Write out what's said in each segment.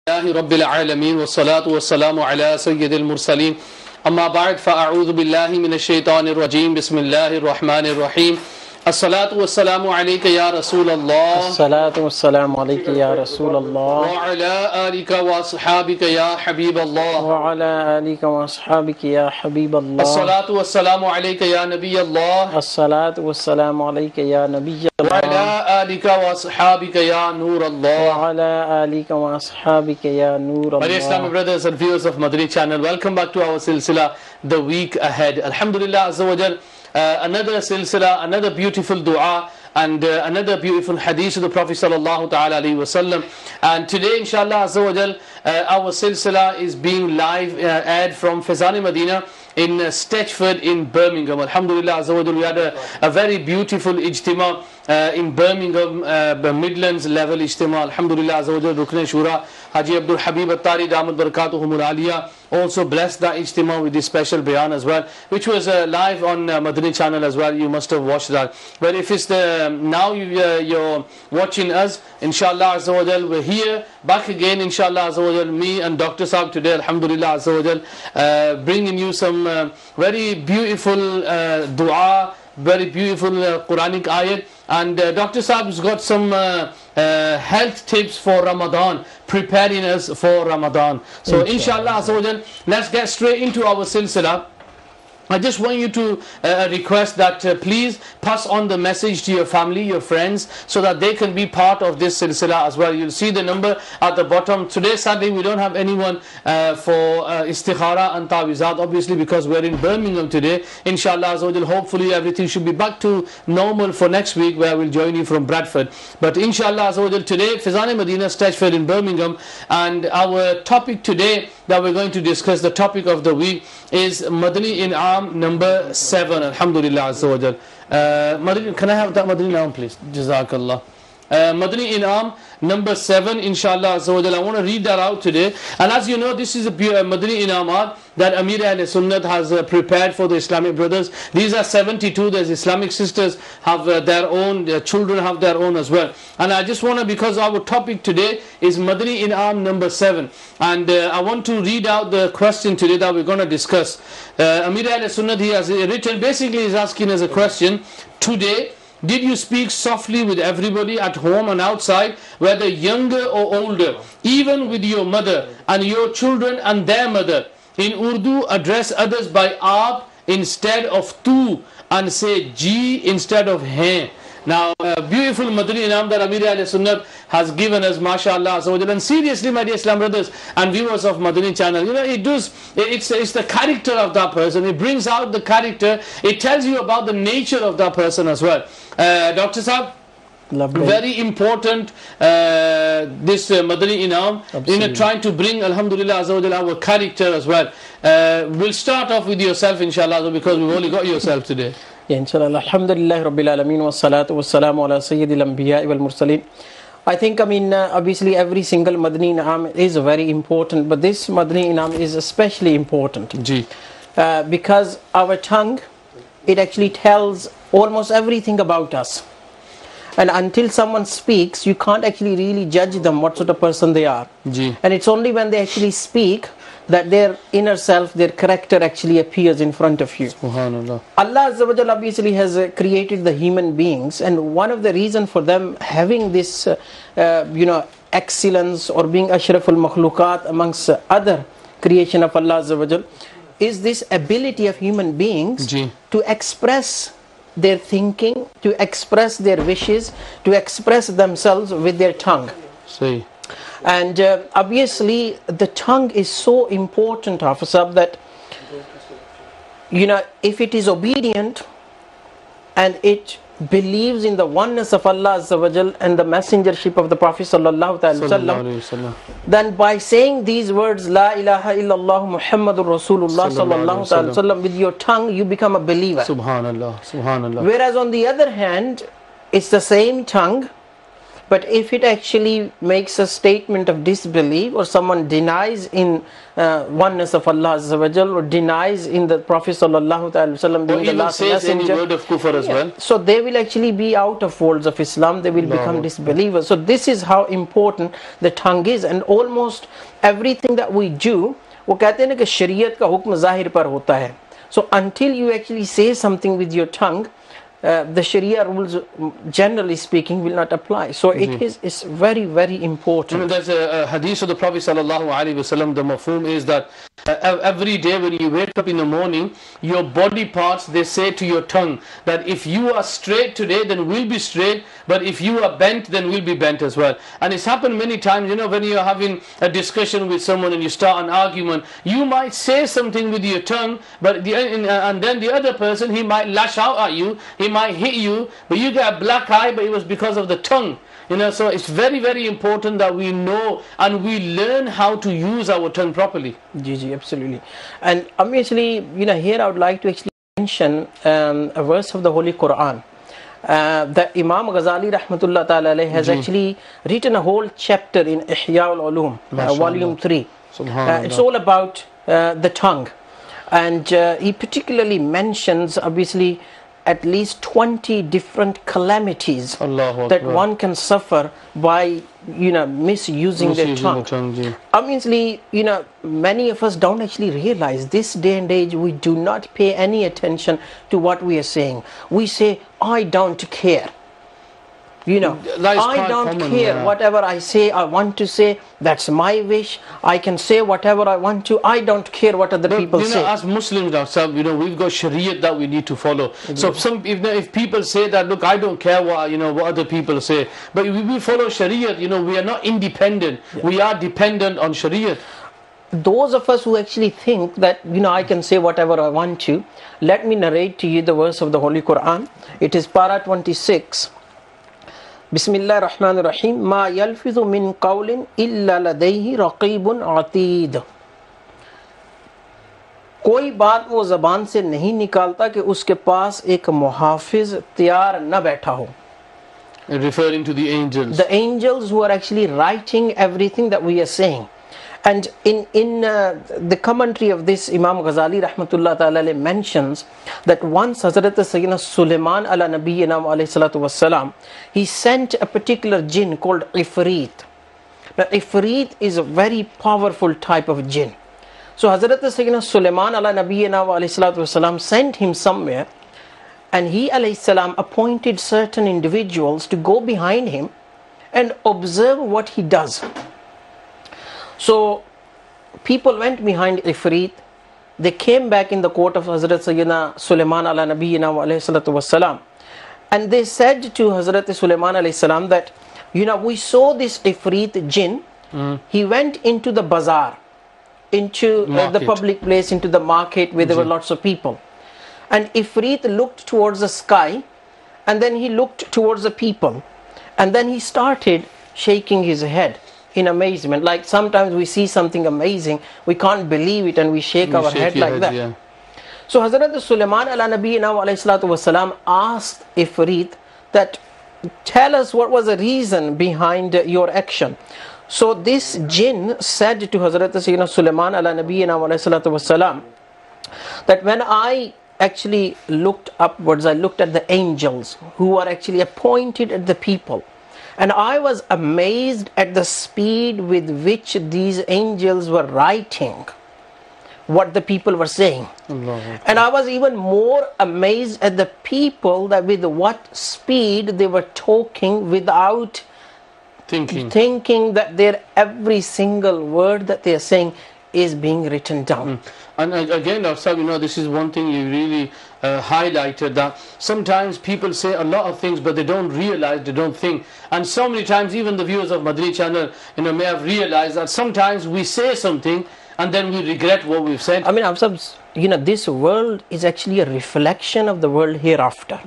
رب العالمین والصلو والسلام علی سید المرسلین اما بعد فاعوذ باللہ من الشیطان الرجیم بسم اللہ الرحمن الرحیم الصلاة والسلام علیک یا رسول اللہ الصلاة والسلام علیک یا رسول اللہ وعلی آلک واصحابک یا حبیب اللہ وعلی آلک واصحابک یا حبیب اللہ الصلاة والسلام علیک یا نبی اللہ الصلاة والسلام علیک یا نبی اللہ وعلی آلک واصحابک یا نور اللہ وعلی آلک واصحابک یا نور My dear Islamic اللہ. brothers and viewers of Madani channel, welcome back to our Silsilay, the week ahead. Alhamdulillah Azza wa Jal, another Silsilay, another beautiful dua and another beautiful hadith of the Prophet sallallahu ta'ala alayhi wa sallam. And today inshallah Azza wa Jal, our Silsilay is being live aired from Fezani Medina in Stetchford in Birmingham. Alhamdulillah Azza wa Jal, we had a very beautiful ijtima in Birmingham, Midlands level ijtima. Alhamdulillah Azza wa Jal, Rukn Shura Haji الحبیب Attari damat barakatuhum العالیہ also blessed that ijtima with this special bayan as well, which was live on Madani channel as well. You must have watched that. But if it's now you're watching us, inshallah Azza wa Jal, we're here back again inshallah Azza wa Jal, me and Dr. Saab today, alhamdulillah Azza wa Jal, bringing you some very beautiful dua, very beautiful Quranic ayat. And Dr. Saab's got some health tips for Ramadan, preparing us for Ramadan. So inshallah Azza wa Jal, let's get straight into our silsila. I just want you to request that please pass on the message to your family, your friends, so that they can be part of this silsila as well. You'll see the number at the bottom. Today sadly we don't have anyone for istikhara and ta'wizat, obviously because we're in Birmingham today. Inshallah Azza wa Jal, hopefully everything should be back to normal for next week, where we'll join you from Bradford. But inshallah Azza wa Jal, today Fezani Medina, Stetchford in Birmingham, and our topic today that we're going to discuss, the topic of the week, is Madani In'am number 7. Alhamdulillah Azza wa Jal. Madani, can I have that Madani In'am please? Jazakallah. Madani In'am number 7 inshallah Azza wa Jal. I want to read that out today. And as you know, this is a Madani In'amat that Amir Ahl Sunnat has prepared for the Islamic brothers. These are 72. There's Islamic sisters have their own, their children have their own as well. And I just want to, because our topic today is Madani In'am number 7, and I want to read out the question today that we're going to discuss. Amir Ahl Sunnat, he has written, basically he's asking us a question. Today, did you speak softly with everybody at home and outside, whether younger or older, even with your mother and your children and their mother? In Urdu, address others by aap instead of tu, and say ji instead of hain. Now, beautiful Madani In'am that Amir Ahl Sunnat has given us, mashallah. And seriously, my dear Islam brothers and viewers of Madani channel, you know, it's the character of that person. It brings out the character. It tells you about the nature of that person as well. Dr. Saab, very important this Madani In'am, trying to bring, alhamdulillah Azza wa Jal, our character as well. We'll start off with yourself inshallah, because we've only got yourself today. Yeah, inshallah. Alhamdulillah Rabbil Alameen wassalatu wassalamu ala sayyidil anbiya walmursalin. I think, obviously every single Madani In'am is very important, but this Madani In'am is especially important. Because our tongue, it actually tells almost everything about us. And until someone speaks, you can't actually really judge them what sort of person they are. And it's only when they actually speak that their inner self, their character actually appears in front of you. Subhanallah. Allah Azza wa Jalla obviously has created the human beings, and one of the reasons for them having this excellence or being ashraful makhlukat amongst other creation of Allah Azza wa Jalla is this ability of human beings to express their thinking, to express their wishes, to express themselves with their tongue. See. And obviously the tongue is so important, Hafizab, that if it is obedient and it believes in the oneness of Allah Azza wa Jal and the messengership of the Prophet sallallahu alaihi wasallam, then by saying these words, La ilaha illallah Muhammadur Rasulullah sallallahu alaihi wasallam, with your tongue you become a believer. Subhanallah, subhanallah. Whereas on the other hand, it's the same tongue, But if it actually makes a statement of disbelief, or someone denies in oneness of Allah Azza wa Jal, or denies in the Prophet Sallallahu Alaihi Wasallam being the last messenger, any word of kufr as well. So they will actually be out of folds of Islam, they will become disbelievers. So this is how important the tongue is. And almost everything that we do, वो कहते हैं ना कि शरीयत का हुक्म ज़ाहिर पर होता है. So until you actually say something with your tongue, the Sharia rules, generally speaking, will not apply. So it's very, very important. There's a hadith of the Prophet sallallahu alaihi wasallam. The mafhum is that every day when you wake up in the morning, your body parts, they say to your tongue that if you are straight today, then we'll be straight, but if you are bent, then we'll be bent as well. And it's happened many times, when you're having a discussion with someone and you start an argument, you might say something with your tongue, but and then the other person, he might lash out at you, he might hit you, but you get a black eye, but it was because of the tongue. So it's very, very important that we know and we learn how to use our tongue properly. Ji, absolutely. And obviously, here I would like to actually mention a verse of the Holy Quran. That Imam Ghazali rahmatullah ta'ala alayhi has actually written a whole chapter in Ihya al-Ulum, volume 3. It's all about the tongue. And he particularly mentions, obviously, at least 20 different calamities that one can suffer by misusing their tongue. Obviously, many of us don't actually realize this day and age we do not pay any attention to what we are saying. We say, I don't care. I don't care. Whatever I say, I want to say, that's my wish. I can say whatever I want to. I don't care what other people say. As Muslims ourselves, we've got Shariat that we need to follow. So if people say that, look, I don't care what other people say, but if we follow Shariat, we are not independent. We are dependent on Shariat. Those of us who actually think that I can say whatever I want to, let me narrate to you the verse of the Holy Quran. It is para 26. Bismillah ar-Rahman ar-Rahim. Ma yalfidhu min qawlin illa ladayhi raqibun atid. कोई बात वो ज़बान से नहीं निकालता कि उसके पास एक मुहाफिज तैयार न बैठा हो. Referring to the angels. The angels who are actually writing everything that we are saying. And in the commentary of this, Imam Ghazali rahmatullah ta'ala mentions that once Hazrat Sayyidina Sulaiman ala nabiyyina alayhi salatu wassalam, he sent a particular jinn called Ifrit. Now Ifrit is a very powerful type of jinn. So Hazrat Sayyidina Sulaiman ala nabiyyina alayhi salatu wassalam sent him somewhere, and he alayhi salam appointed certain individuals to go behind him and observe what he does. So people went behind Ifrit. They came back in the court of Hazrat Sayyidina Sulaiman ala nabiyyina alayhi salatu wassalam, and they said to Hazrat Sulaiman alayhi salam that we saw this Ifrit jinn. He went into the bazaar, into the public place, into the market where there were lots of people, and Ifrit looked towards the sky, and then he looked towards the people, and then he started shaking his head in amazement. Like sometimes we see something amazing, we can't believe it, and we shake our head like that. Yeah. So Hazrat Sulaiman ala nabiyyina alayhi salatu wasalam asked Ifrit that, tell us what was the reason behind your action. So this jinn said to Hazrat Sayyidina Sulaiman ala nabiyyina alayhi salatu wasalam that when I actually looked upwards, I looked at the angels who are actually appointed at the people, and I was amazed at the speed with which these angels were writing what the people were saying. Allah. And I was even more amazed at the people, that with what speed they were talking without thinking that their every single word that they are saying is being written down. And again, this is one thing you really highlighted, that sometimes people say a lot of things but they don't realize, they don't think. And so many times even the viewers of Madani channel may have realized that sometimes we say something and then we regret what we've said. I mean, this world is actually a reflection of the world hereafter.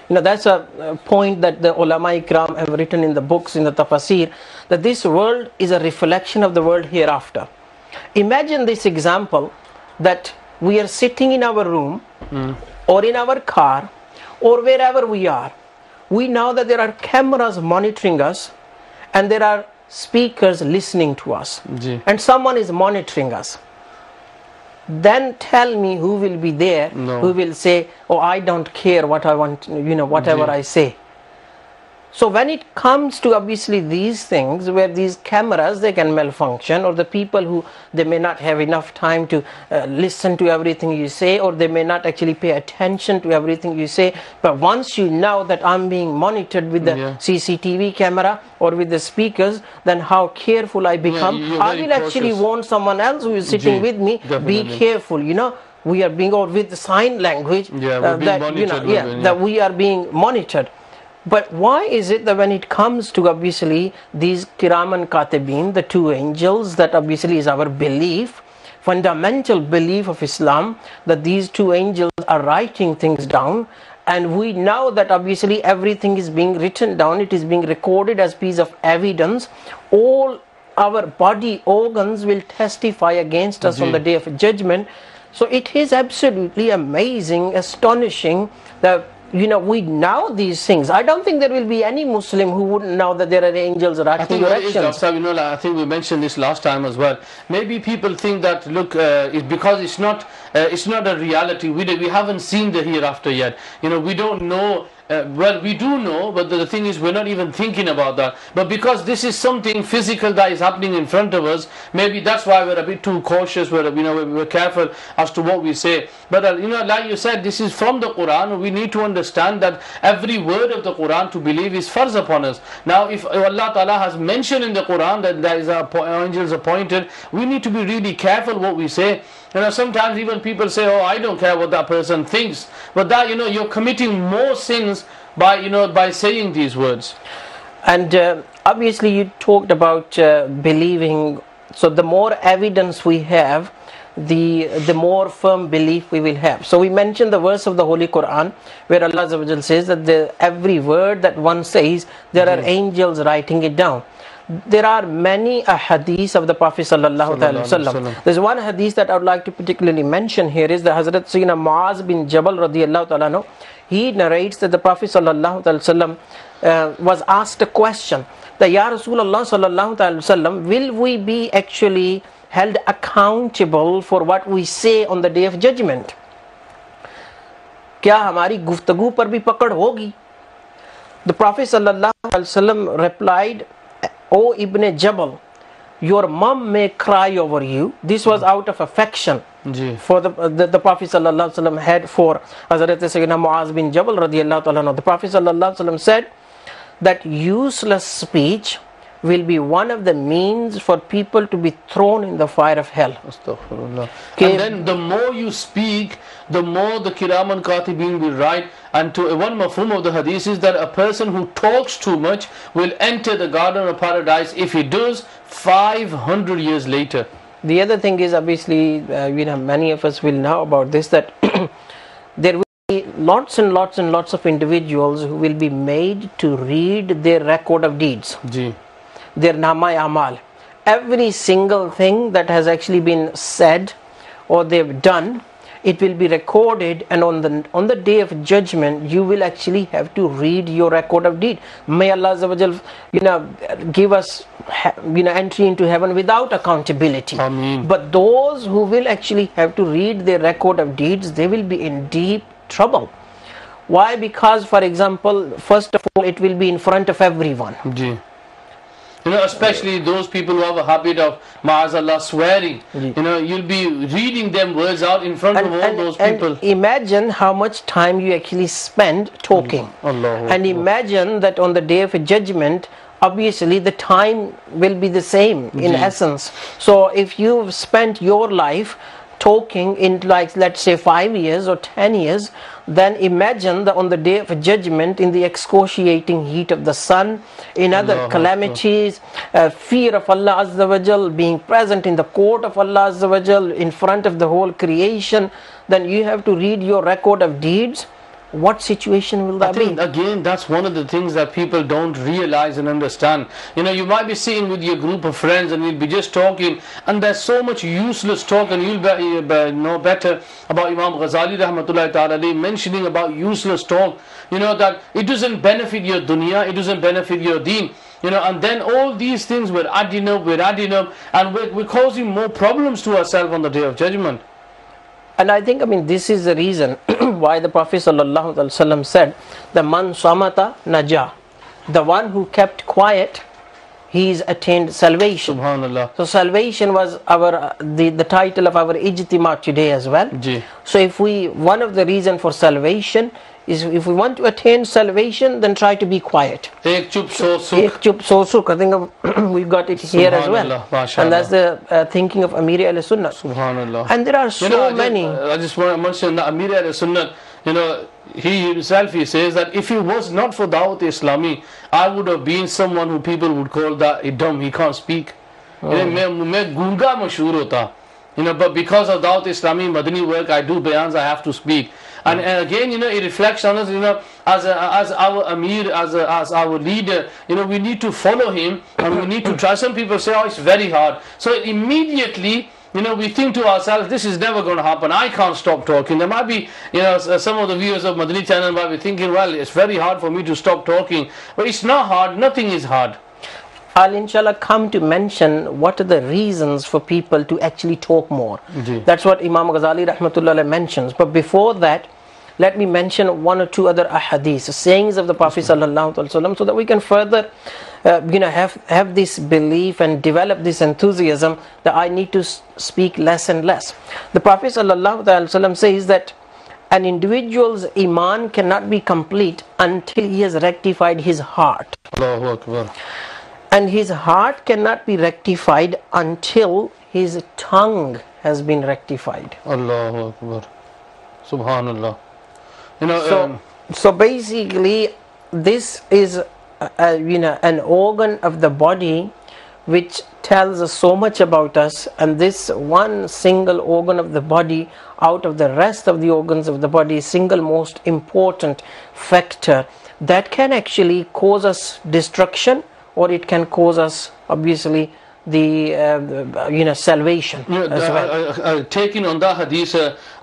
That's a point that the ulama ikram have written in the books, in the tafasir, that this world is a reflection of the world hereafter. Imagine this example, that we are sitting in our room or in our car or wherever we are. We know that there are cameras monitoring us, and there are speakers listening to us, and someone is monitoring us, then tell me who will be there, who will say, oh, I don't care what I want, whatever I say. So when it comes to obviously these things where these cameras, they can malfunction, or the people who, they may not have enough time to listen to everything you say, or they may not actually pay attention to everything you say, but once you know that I'm being monitored with the CCTV camera or with the speakers, then how careful I become. I will actually warn someone else who is sitting with me, be careful, we are being, or with the sign language, that we are being monitored. But why is it that when it comes to obviously these Kiraman Katibin, the two angels, that obviously is our belief, fundamental belief of Islam, that these two angels are writing things down, and we know that obviously everything is being written down, it is being recorded as piece of evidence, all our body organs will testify against us on the day of judgment. So it is absolutely amazing, astonishing that we know these things. I don't think there will be any Muslim who wouldn't know that there are angels writing your actions. I think we mentioned this last time as well. Maybe people think that, look, because it's not a reality. We haven't seen the hereafter yet. We don't know. Well, we do know, but the thing is, we're not even thinking about that. But because this is something physical that is happening in front of us, maybe that's why we're a bit too cautious. We're careful as to what we say. But like you said, this is from the Quran. We need to understand that every word of the Quran to believe is farz upon us. Now, if Allah Ta'ala has mentioned in the Quran that there is angels appointed, we need to be really careful what we say. Sometimes even people say, oh, I don't care what that person thinks, but that you're committing more sins by saying these words. And obviously you talked about believing. So the more evidence we have, the more firm belief we will have. So we mentioned the verse of the Holy Quran where Allah Azza wa Jal says that every word that one says, there are angels writing it down. There are many hadiths of the Prophet sallallahu alaihi wasallam. There's one hadith that I would like to particularly mention here, is the Hazrat Sayyidina Muaz bin Jabal radiyallahu ta'ala. He narrates that the Prophet sallallahu alaihi wasallam was asked a question, that Ya Rasulullah sallallahu alaihi wasallam, will we be actually held accountable for what we say on the day of judgment? क्या हमारी गुफ्तगू पर भी पकड़ होगी? The Prophet sallallahu alaihi wasallam replied, O Ibn Jabal, your mom may cry over you. This was out of affection for the Prophet sallallahu alaihi wasallam had for Hazrat Sayyidina Muaz bin Jabal radiyallahu ta'ala. The Prophet sallallahu alaihi wasallam said that useless speech will be one of the means for people to be thrown in the fire of hell. Astaghfirullah. And then the more you speak, the more the Kiraman Katibin will write. And to one mafhum of the hadith is that a person who talks too much will enter the garden of paradise. If he does, 500 years later. The other thing is, obviously, many of us will know about this, that there will be lots and lots and lots of individuals who will be made to read their record of deeds. Their Namai Amal. Every single thing that has actually been said or they've done, it will be recorded, and on the day of judgment you will actually have to read your record of deed. May Allah Azza wa Jal, give us entry into heaven without accountability. Ameen. But those who will actually have to read their record of deeds, they will be in deep trouble. Why? Because, for example, first of all, it will be in front of everyone. Especially those people who have a habit of ma'azallah swearing. You'll be reading them words out in front of all those people. And imagine how much time you actually spend talking. And imagine that on the day of judgment, obviously the time will be the same in essence. So if you've spent your life talking in, like, let's say 5 years or 10 years, then imagine that on the day of judgment, in the excruciating heat of the sun, in other calamities, fear of Allah Azza wa Jal, being present in the court of Allah Azza wa Jal, in front of the whole creation, then you have to read your record of deeds. What situation will that be? I think again, that's one of the things that people don't realize and understand. You might be sitting with your group of friends and you'll be just talking, and there's so much useless talk, and you'll know better about Imam Ghazali rahmatullahi ta'ala mentioning about useless talk, that it doesn't benefit your dunya, it doesn't benefit your deen. and then all these things we're adding up, and we're causing more problems to ourselves on the Day of Judgment. And I think, this is the reason why the Prophet ﷺ said, the man samata najah, the one who kept quiet, he's attained salvation. Subhanallah. So salvation was the title of our ijtima today as well. Ji. So one of the reason for salvation is, if we want to attain salvation, then try to be quiet. Ek chup so sukh. Ek chup so sukh. I think we've got it here as well. And that's the thinking of Amir al-Sunnah. Subhanallah. And there are so many. I just want to mention that Amir al-Sunnah, he himself, he says that if it was not for Dawat Islami, I would have been someone who people would call that dumb, he can't speak. Main gunga mashhoor hota. But because of Dawat Islami Madani work, I do bayans, I have to speak. And again, it reflects on us, as our Amir, as our leader, we need to follow him, and we need to try. Some people say, oh, it's very hard. So immediately, we think to ourselves, this is never going to happen. I can't stop talking. There might be, some of the viewers of Madani channel might be thinking, well, it's very hard for me to stop talking. But it's not hard. Nothing is hard. I'll inshallah come to mention what are the reasons for people to actually talk more. That's what Imam Ghazali rahmatullah mentions. But before that, let me mention one or two other ahadith, sayings of the Prophet sallallahu alaihi wasallam, so that we can further have this belief and develop this enthusiasm that I need to speak less and less. The Prophet sallallahu alaihi wasallam says that an individual's iman cannot be complete until he has rectified his heart. Allahu Akbar. And his heart cannot be rectified until his tongue has been rectified. Allahu Akbar. Subhanallah. So basically, this is an organ of the body which tells us so much about us, and this one single organ of the body out of the rest of the organs of the body, single most important factor that can actually cause us destruction, or it can cause us obviously the salvation as well. Taking on that hadith,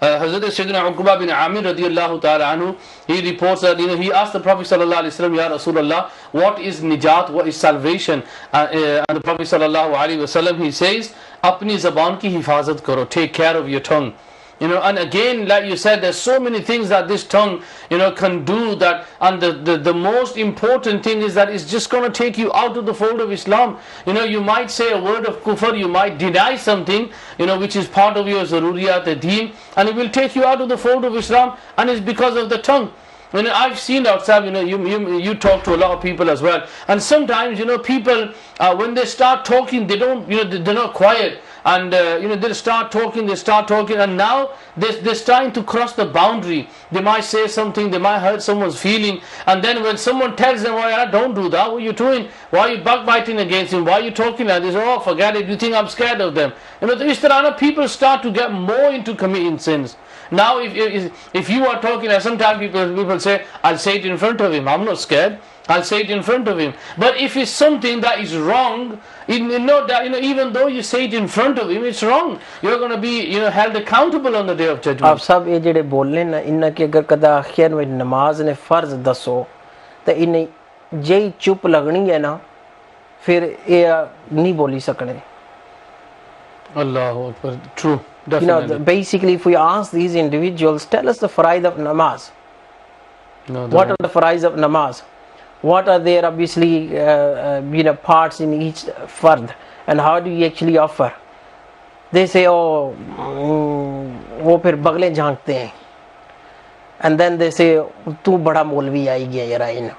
Hazrat Sayyidina Uqba bin Amir radiyallahu ta'ala anhu, he reports that he asked the Prophet sallallahu alaihi wasallam, Ya Rasulullah, what is nijat, what is salvation? And the Prophet sallallahu alaihi wasallam, he says, apni zaban ki hifazat karo, take care of your tongue. And again, like you said, there's so many things that this tongue, can do that, and the most important thing is that it's just going to take you out of the fold of Islam. You might say a word of kufr, you might deny something, which is part of your zaruriyat, the deen, and it will take you out of the fold of Islam, and it's because of the tongue. I've seen outside, you talk to a lot of people as well, and sometimes, people, when they start talking, they don't, they're not quiet. And they'll start talking, and now they're starting to cross the boundary. They might say something, they might hurt someone's feeling, and then when someone tells them, oh, don't do that, what are you doing? Why are you backbiting against him? Why are you talking like this? Oh, forget it, you think I'm scared of them? People start to get more into committing sins. Now if you are talking, and sometimes people say, I'll say it in front of him, I'm not scared, I'll say it in front of him. But if it's something that is wrong, even though you say it in front of him, it's wrong. You're going to be held accountable on the Day of Judgment. आप सब ये जेडे बोलने ना इन्ना कि अगर कदा आखिर में नमाज ने फर्ज दसो तो इन्हें जेई चुप लगनी है ना फिर ये नहीं बोली सकने. Allahu Akbar. True. Definitely. Basically, if we ask these individuals, tell us the faraid of namaz. What are the faraids of namaz? What are their obviously parts in each fard, and how do you actually offer? They say, oh, वो फिर बगले झांकते हैं, and then they say, तू बड़ा मौलवी आई गया यार इन.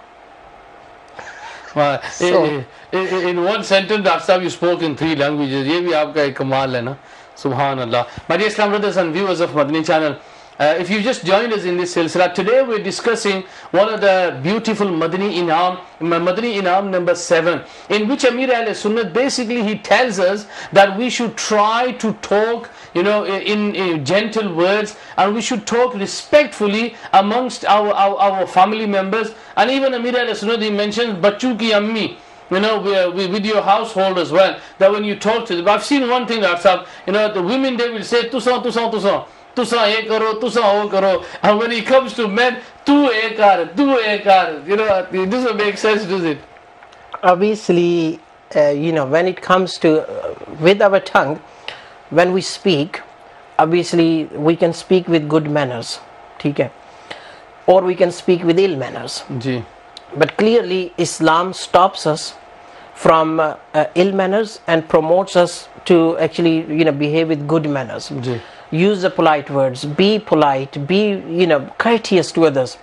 In one sentence, Dr. you spoke in 3 languages. ये भी आपका एक कमाल है ना. Subhanallah. My dear Islam brothers and viewers of Madani channel, if you just joined us in this silsila, today we're discussing one of the beautiful Madani Inam number 7, in which Amir al-Sunnah basically he tells us that we should try to talk in gentle words, and we should talk respectfully amongst our family members. And even Amir al-Sunnah he mentions Bachu ki ammi, with your household as well, that when you talk to them. I've seen one thing, the women, they will say tusa ye karo, tusa ho karo, and when it comes to men, tu ek kar, it doesn't make sense, does it? obviously, when it comes to with our tongue, when we speak, obviously we can speak with good manners, okay? Or we can speak with ill manners. Ji. But clearly Islam stops us from ill manners and promotes us to actually behave with good manners. Ji. Use the polite words, be polite, be courteous to others.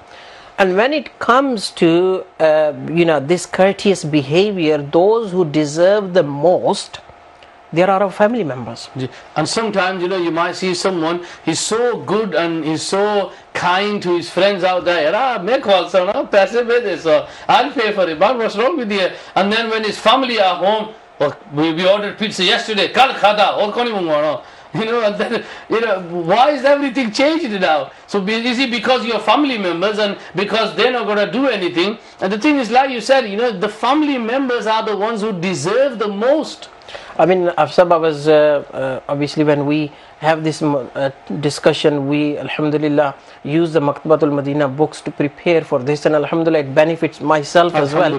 And when it comes to this courteous behavior, those who deserve the most, there are our family members. And sometimes you might see someone, he's so good and he's so kind to his friends out there. Make calls, I'll pay for it. But what's wrong with you? And then when his family are home, we ordered pizza yesterday. Kal khada, or koni why is everything changed now? So is it because you're family members and because they're not going to do anything? And the thing is, like you said, the family members are the ones who deserve the most. I mean, Afsab, I was obviously when we have this discussion, we alhamdulillah use the Manqabatul Madina books to prepare for this, and alhamdulillah it benefits myself as well,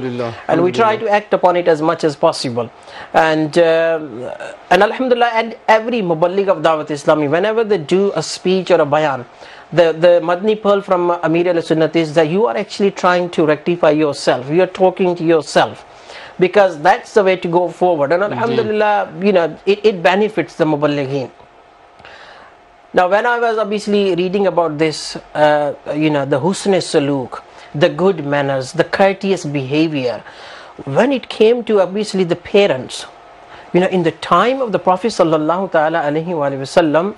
and we try to act upon it as much as possible. And alhamdulillah, and every muballigh of Dawat Islami, whenever they do a speech or a bayan, the Madani pearl from Amir al-Sunnat is that you are actually trying to rectify yourself, you are talking to yourself, because that's the way to go forward. And alhamdulillah, it benefits the muballighin. Now, when I was obviously reading about this, the husn saluk, the good manners, the courteous behavior, when it came to obviously the parents, in the time of the Prophet sallallahu ta'ala alaihi wasallam,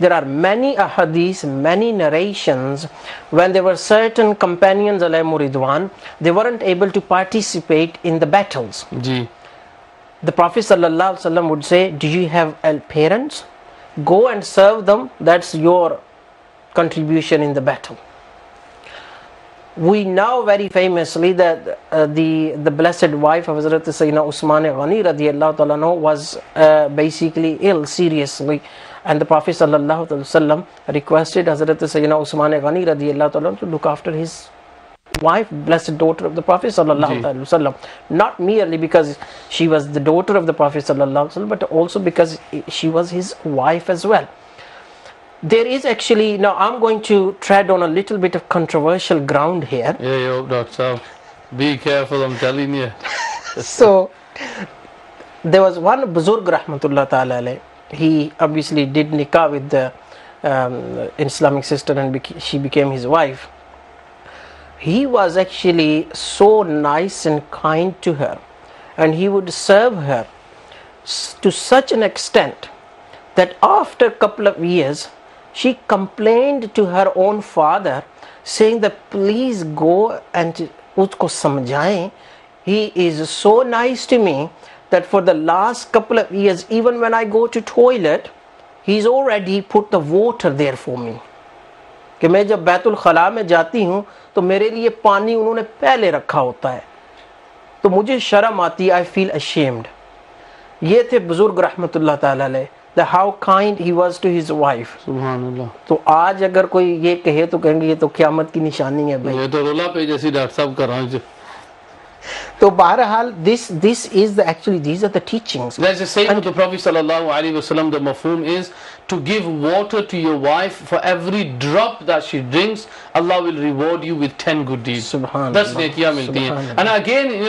there are many ahadith, many narrations when there were certain companions alayhimu ridwan, they weren't able to participate in the battles. Ji. The Prophet sallallahu alaihi wasallam would say, do you have parents? Go and serve them, that's your contribution in the battle. We know very famously that the blessed wife of Hazrat Sayyidina Usman Ghani radiyallahu ta'ala anhu was basically ill seriously, and the Prophet sallallahu alaihi wasallam requested Hazrat Sayyidina Usman Ghani radiyallahu ta'ala to look after his wife, blessed daughter of the Prophet sallallahu alaihi wasallam, not merely because she was the daughter of the Prophet sallallahu alaihi wasallam, but also because she was his wife as well. There is actually, now I'm going to tread on a little bit of controversial ground here. Yeah, Doctor, be careful, I'm telling you. So there was one Buzurg rahmatullah ta'ala alayh. He obviously did nikah with the Islamic sister, and she became his wife. He was actually so nice and kind to her, and he would serve her to such an extent that after a couple of years she complained to her own father, saying that please go and usko samjhaye. He is so nice to me that for the last couple of years, even when I go to toilet, he's already put the water there for me. कि मैं जब बैतुल खला में जाती हूँ तो मेरे लिए पानी उन्होंने पहले रखा होता है, तो मुझे शर्म आती है, I feel ashamed. ये थे बुजुर्ग रहमतुल्लाह ताला अलैह, that how kind he was to his wife. सुभानअल्लाह. तो आज अगर कोई ये कहे तो कहेंगे ये तो क़यामत की निशानी है भाई. ये तो रोला पे जैसी डॉक्टर साहब कर रहा है. तो बहरहाल this is the actually these are the teachings. There's a saying of the Prophet sallallahu alaihi wasallam, the mafhum is to give water to your wife for every drop that she drinks, Allah will reward you with 10 good deeds. Subhanallah. That's nekiya milti hai. And again,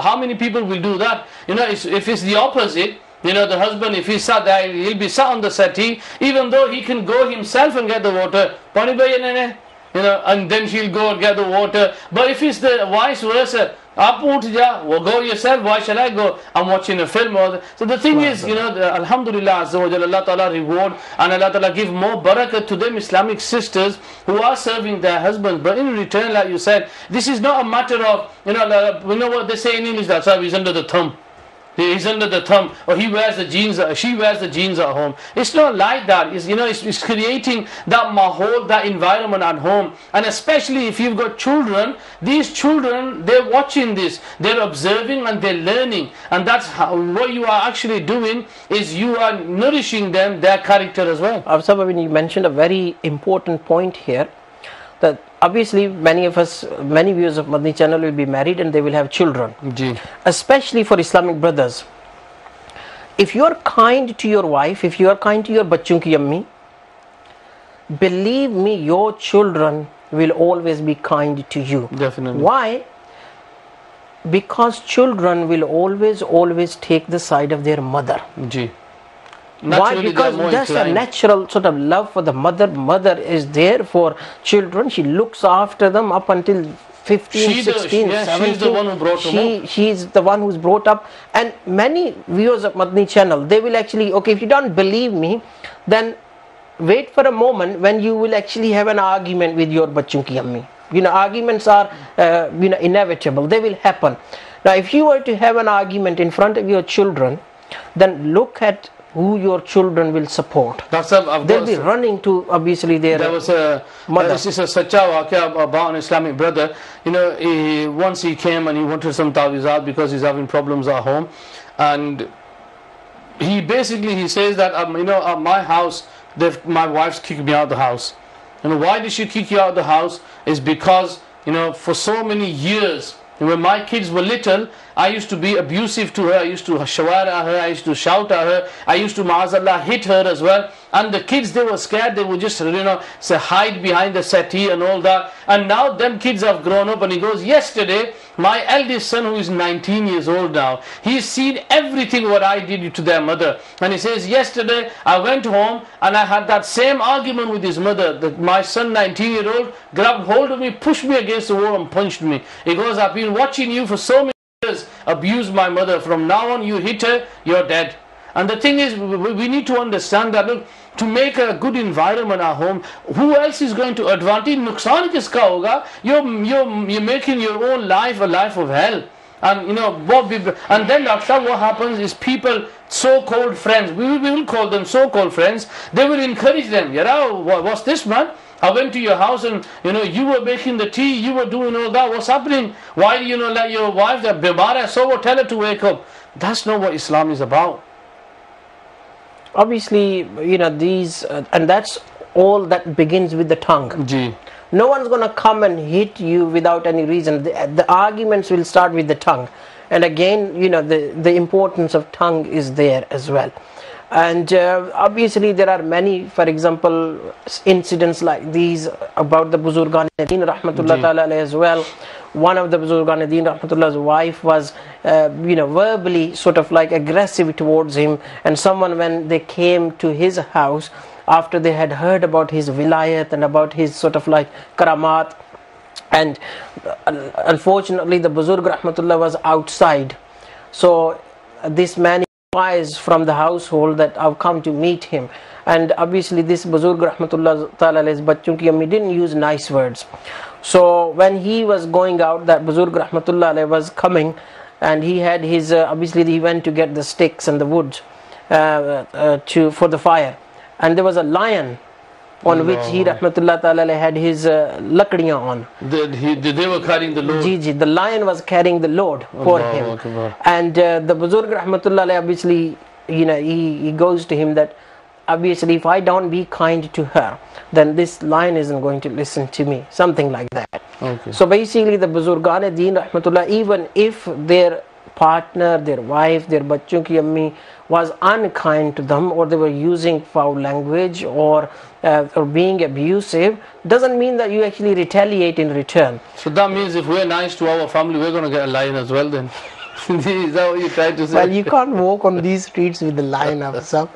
how many people will do that? If it's the opposite, the husband, if he's sat there, he'll be sat on the settee, even though he can go himself and get the water. Pani bhai and then she'll go and get the water. But if it's the vice versa, go yourself, why shall I go? I'm watching a film. So the thing is, alhamdulillah, azza wa jalla, Allah ta'ala reward and Allah ta'ala give more barakah to them Islamic sisters who are serving their husbands. But in return, like you said, this is not a matter of, what they say in English, that he's under the thumb. He's under the thumb, or he wears the jeans, she wears the jeans at home. It's not like that. It's creating that mahol, that environment at home. And especially if you've got children, these children, they're watching this, they're observing and they're learning. And that's what you are actually doing, is you are nourishing them, their character as well. Afsab, you mentioned a very important point here, that obviously many viewers of Madani channel will be married and they will have children. Especially for Islamic brothers. If you are kind to your wife, if you are kind to your bachchon ki ammi, believe me, your children will always be kind to you. Definitely. Why? Because children will always take the side of their mother. Why? Because that's a natural sort of love for the mother. Mother is there for children. She looks after them up until 15, 16, 17. She's the one who brought them up. She's the one who's brought up. And many viewers of Madani channel, they will actually, okay, if you don't believe me, then wait for a moment when you will actually have an argument with your bachchon ki ammi. You know, arguments are inevitable. They will happen. Now, if you were to have an argument in front of your children, then look at who your children will support. They'll be running to obviously their mother. This is a sacha waqia about an Islamic brother. You know, once he came and he wanted some ta'wizat because he's having problems at home, and he says that at my house, my wife's kicked me out of the house. Why did she kick you out of the house? Is because for so many years, when my kids were little, I used to be abusive to her. I used to shawara her. I used to shout at her. I used to, ma'azallah, hit her as well. And the kids, they were scared. They would just say hide behind the settee and all that. And now them kids have grown up. And he goes, yesterday, my eldest son, who is 19 years old now, he's seen everything what I did to their mother. And he says, yesterday I went home and I had that same argument with his mother. That my son, 19-year-old, grabbed hold of me, pushed me against the wall and punched me. He goes, I've been watching you for so many years abuse my mother. From now on, you hit her, you're dead. And the thing is, we need to understand that, look, to make a good environment at home, who else is going to advantage? Nuksan kiska hoga? You're making your own life a life of hell. And and then after what happens is people, so-called friends, we will call them so-called friends, they will encourage them. What's this, man? I went to your house and you were making the tea, you were doing all that. What's happening? Why do you not let your wife, that bimara, so tell her to wake up? That's not what Islam is about. Obviously, these and that's all that begins with the tongue. No one's going to come and hit you without any reason. The arguments will start with the tongue. And again, the importance of tongue is there as well. And obviously there are many, for example, incidents like these about the Buzurgan-e-Deen rahmatullah ta'ala alayhi as well. One of the Buzurgan-e-Deen rahmatullah's wife was verbally sort of like aggressive towards him, and someone, when they came to his house after they had heard about his wilayat and about his sort of like karamat, and unfortunately the Buzurg rahmatullah was outside, so this man inquires from the household that I've come to meet him. And obviously this Buzurg rahmatullah ta'ala alayhi's bachchon ki ammi didn't use nice words. So when he was going out, that Buzurg rahmatullah alayhi was coming, and he had his obviously he went to get the sticks and the wood for the fire, and there was a lion on which he rahmatullah ta'ala alayhi had his lakdiyan on. They were carrying the load. The lion was carrying the load for him. And the Buzurg rahmatullah alayhi obviously he goes to him that obviously if I don't be kind to her, then this lion isn't going to listen to me, something like that. So basically the Buzurgan-e-Deen rahmatullah, even if their partner, their wife, their bachchon ki ammi was unkind to them, or they were using foul language or being abusive, doesn't mean that you actually retaliate in return. So that means if we're nice to our family, we're going to get a lion as well then. Is that what you tried to say? Well, you can't walk on these streets with the lion of some.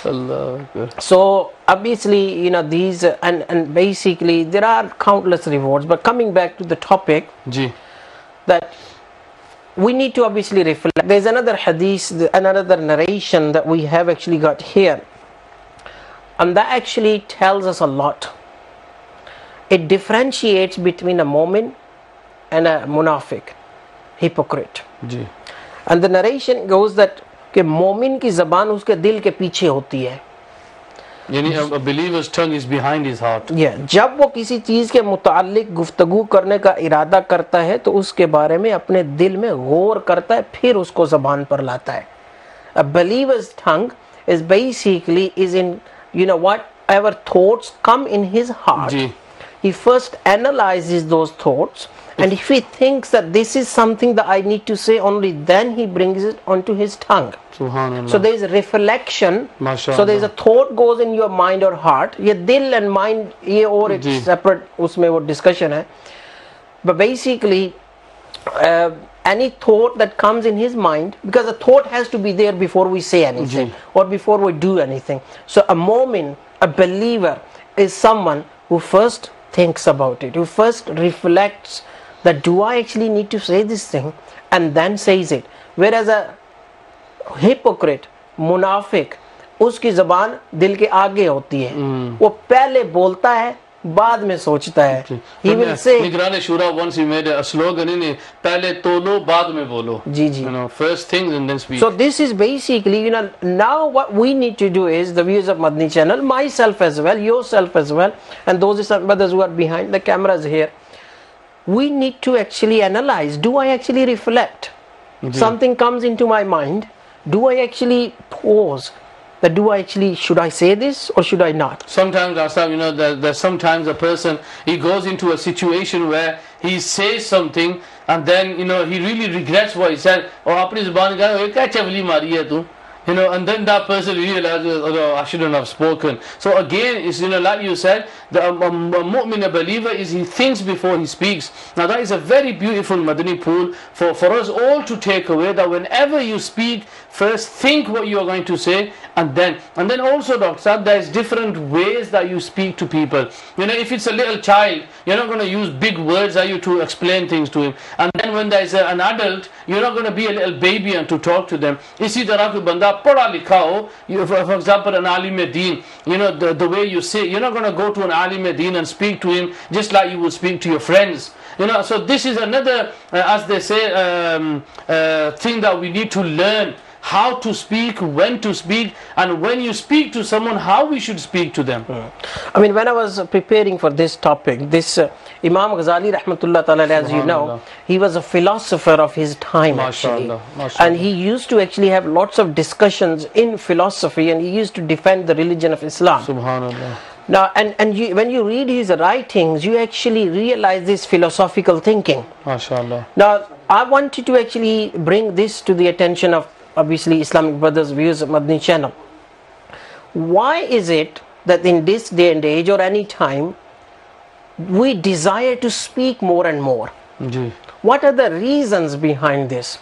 Allah. So obviously these and basically there are countless rewards, but coming back to the topic, that we need to obviously reflect. There's another hadith, another narration that we have actually got here, and that actually tells us a lot. It differentiates between a mu'min and a munafiq, hypocrite. And the narration goes that कि मोमिन की ज़बान उसके दिल के पीछे होती है, यानी a believer's tongue is behind his heart. जब वो किसी चीज़ के मुताल्लिक गुफ्तगू करने का इरादा करता है तो उसके बारे में अपने दिल में गौर करता है, फिर उसको ज़बान पर लाता है. A believer's tongue is basically in whatever thoughts come in his heart, he first analyzes those thoughts, and if he thinks that this is something that I need to say, only then he brings it onto his tongue. Subhanallah. So there is a reflection. MashaAllah. So there is a thought goes in your mind or heart. Ye dil and mind, ye aur ek separate usme wo discussion hai. But basically, any thought that comes in his mind, because a thought has to be there before we say anything or before we do anything. So a mu'min, a believer, is someone who first thinks about it, who first reflects that do I actually need to say this thing, and then says it. Whereas a hypocrite, munafiq, उसकी ज़बान दिल के आगे होती है, वो पहले बोलता है बाद में सोचता है. He will say, Nigrane Shura once he made a slogan in it, पहले तोलो बाद में बोलो. जी. First things and then speak. So this is basically, now what we need to do is, the viewers of Madani channel, myself as well, yourself as well, and those brothers who are behind the cameras here, we need to actually analyze, do I actually reflect? Something comes into my mind, do I actually pause? That do I actually, should I say this or should I not? Sometimes, there's sometimes a person, he goes into a situation where he says something and then, he really regrets what he said. Or apni zuban ka kya chavli mari hai tu? And then that person realizes, oh, I shouldn't have spoken. So again, it's, like you said, the mu'min, a believer, is he thinks before he speaks. Now that is a very beautiful Madani pool for us all to take away, that whenever you speak, first think what you are going to say, and then also, Dr. Saab, there's different ways that you speak to people. If it's a little child, you're not going to use big words, are you, to explain things to him. And then when there's an adult, you're not going to be a little baby and to talk to them. Isi tarah koi banda padha likha ho, for example, an alim deen, the way you say, you're not going to go to an alim deen and speak to him just like you would speak to your friends. So this is another, as they say, thing that we need to learn. How to speak, when to speak, and when you speak to someone, how we should speak to them. When I was preparing for this topic, this Imam Ghazali rahmatullah ta'ala, as you know, he was a philosopher of his time, actually. And he used to actually have lots of discussions in philosophy, and he used to defend the religion of Islam. Subhanallah. Now, when you read his writings, you actually realize this philosophical thinking. MashaAllah. Now, I wanted to actually bring this to the attention of, obviously, Islamic brothers, viewers of Madani channel. Why is it that in this day and age or any time, we desire to speak more and more? What are the reasons behind this?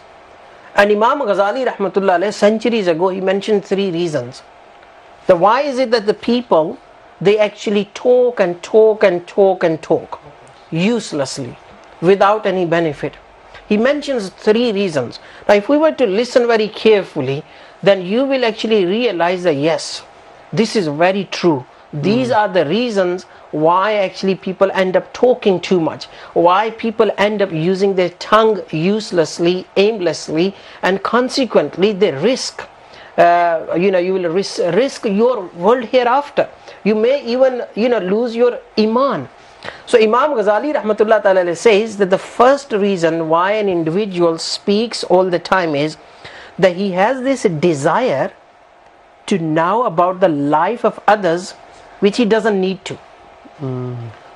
And Imam Ghazali rahmatullah alayhi, centuries ago, he mentioned 3 reasons. The why is it that the people, they actually talk and talk and talk and talk uselessly, without any benefit? He mentions 3 reasons. Now, if we were to listen very carefully, then you will actually realize that yes, this is very true. These are the reasons why actually people end up talking too much, why people end up using their tongue uselessly, aimlessly, and consequently they risk. You will risk your world hereafter. You may even lose your iman. So Imam Ghazali rahmatullah ta'ala says that the first reason why an individual speaks all the time is that he has this desire to know about the life of others which he doesn't need to.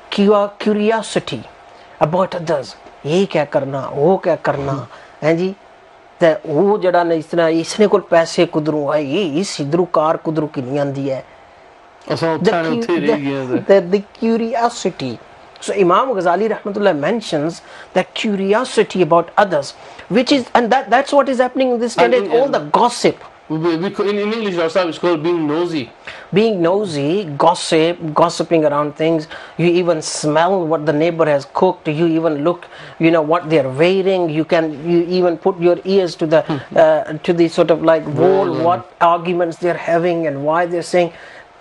Curiosity about others. Ye kya karna, wo kya karna, ji. वो जड़ा ने इस तरह इसने कोल पैसे कुदरू है, ये इस इधरू कार कुदरू की नहीं आंदी है. The curiosity. So Imam Ghazali rahmatullah mentions that curiosity about others, which is, and that's what is happening in this day. All the gossip. In English also it's called being nosy. Being nosy, gossiping around things. You even smell what the neighbor has cooked. You even look, what they are wearing. You even put your ears to the sort of like wall, what arguments they are having and why they are saying.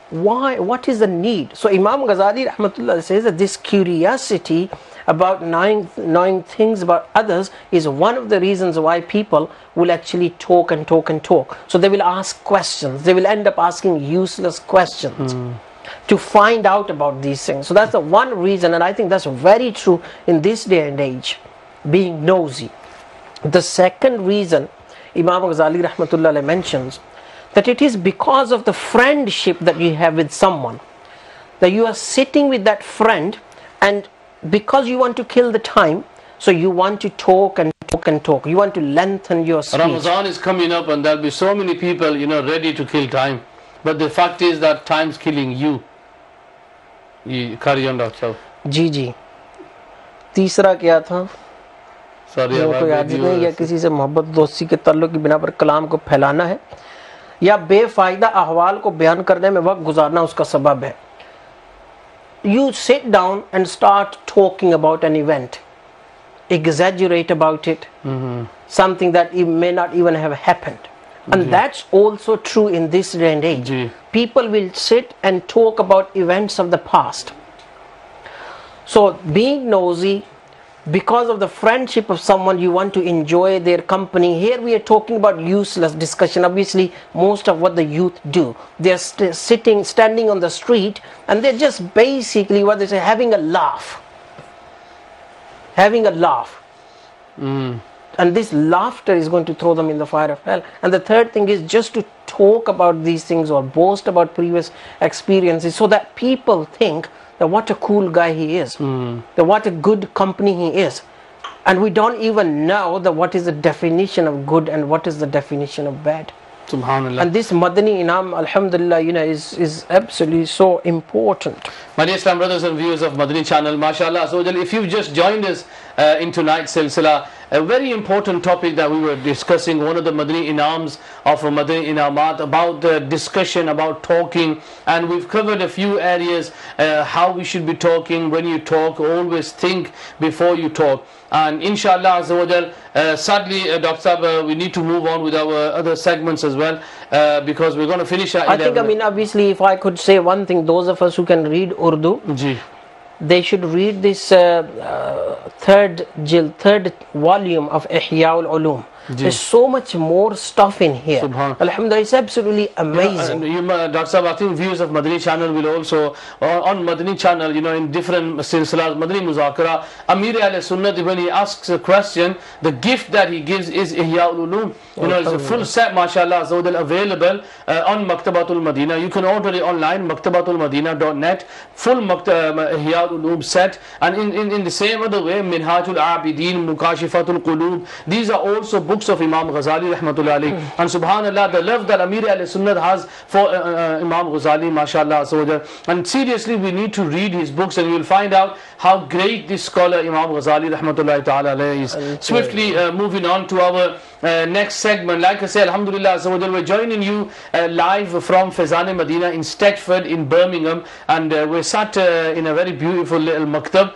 Why? What is the need? So Imam Ghazali rahmatullah says that this curiosity about knowing things about others is one of the reasons why people will actually talk and talk and talk. So they will ask questions. They will end up asking useless questions to find out about these things. So that's the one reason, and I think that's very true in this day and age, being nosy. The second reason Imam Ghazali rahmatullah mentions that it is because of the friendship that you have with someone, that you are sitting with that friend And because you want to kill the time, so you want to talk and talk and talk. You want to lengthen your speech. Ramadan is coming up and there'll be so many people, ready to kill time. But the fact is that time's killing you. You carry on, Dr. जी तीसरा क्या था? Sorry, कोई याद नहीं, या किसी से मोहब्बत दोस्ती के ताल्लुक की बिना पर कलाम को फैलाना है, या बेफायदा अहवाल को बयान करने में वक्त गुजारना उसका सबब है. You sit down and start talking about an event, exaggerate about it, something that may not even have happened. And that's also true in this day and age. People will sit and talk about events of the past. So being nosy, because of the friendship of someone, you want to enjoy their company. Here we are talking about useless discussion. Obviously most of what the youth do, they're standing on the street and they're just basically what they say, having a laugh. And this laughter is going to throw them in the fire of hell. And the third thing is just to talk about these things or boast about previous experiences, so that people think that what a cool guy he is, that what a good company he is. And we don't even know that what is the definition of good and what is the definition of bad. Subhanallah. And this Madani Inam, alhamdulillah, is absolutely so important. My dear Islam brothers and viewers of Madani channel, mashallah. So if you've just joined us in tonight's Silsila, a very important topic that we were discussing, one of the Madani Inams of Madani Inamat, about the discussion, about talking, and we've covered a few areas, how we should be talking. When you talk, always think before you talk. And inshallah sadly Dr. Sahab, we need to move on with our other segments as well, because we're going to finish at 11. I think, obviously, if I could say one thing, those of us who can read Urdu, they should read this third volume of Ihya al-Ulum. There's so much more stuff in here. Alhamdulillah, it's absolutely amazing. Dr. Sahab, I think viewers of Madani channel will also, on Madani channel, in different silsilas, Madani Muzakaray, Amir al-Sunnat, when he asks a question, the gift that he gives is Ihya al-Ulum. It's a full set, mashallah, available on Manqabats Madina. You can order it online, manqabatsmadina.net, full Ihya al-Ulum set. And in the same other way, Minhajul Abidin, Mukashifatul Qulub, these are also books of Imam Ghazali rahmatullah alayhi. And subhanallah, the love that Amir al-Sunnat has for Imam Ghazali, mashallah. And seriously, we need to read his books, and you will find out how great this scholar Imam Ghazali rahmatullah ta'ala alayhi is. Swiftly moving on to our next segment. Like I say, alhamdulillah, we're joining you live from Faizan Medina in Stechford in Birmingham, and we're sat in a very beautiful little maktab,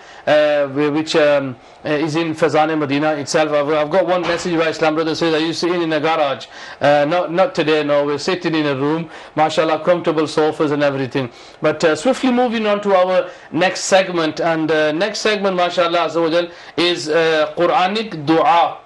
which is in Faizan Medina itself. I've got one message by Islam brother says, are you sitting in a garage? Not today, no, we're sitting in a room, mashallah, comfortable sofas and everything. But swiftly moving on to our next segment, and next segment, mashallah, is Quranic dua.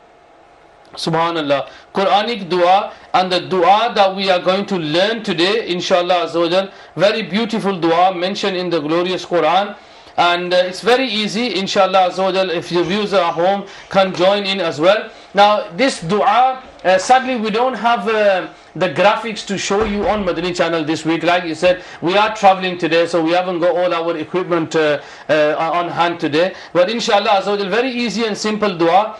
Subhanallah, Quranic dua, and the dua that we are going to learn today, inshallah, very beautiful dua mentioned in the glorious Quran. And it's very easy, inshallah, if your viewers are home can join in as well. Now this dua, sadly we don't have the graphics to show you on Madani channel this week. Like you said, we are traveling today, so we haven't got all our equipment on hand today. But inshallah, very easy and simple dua,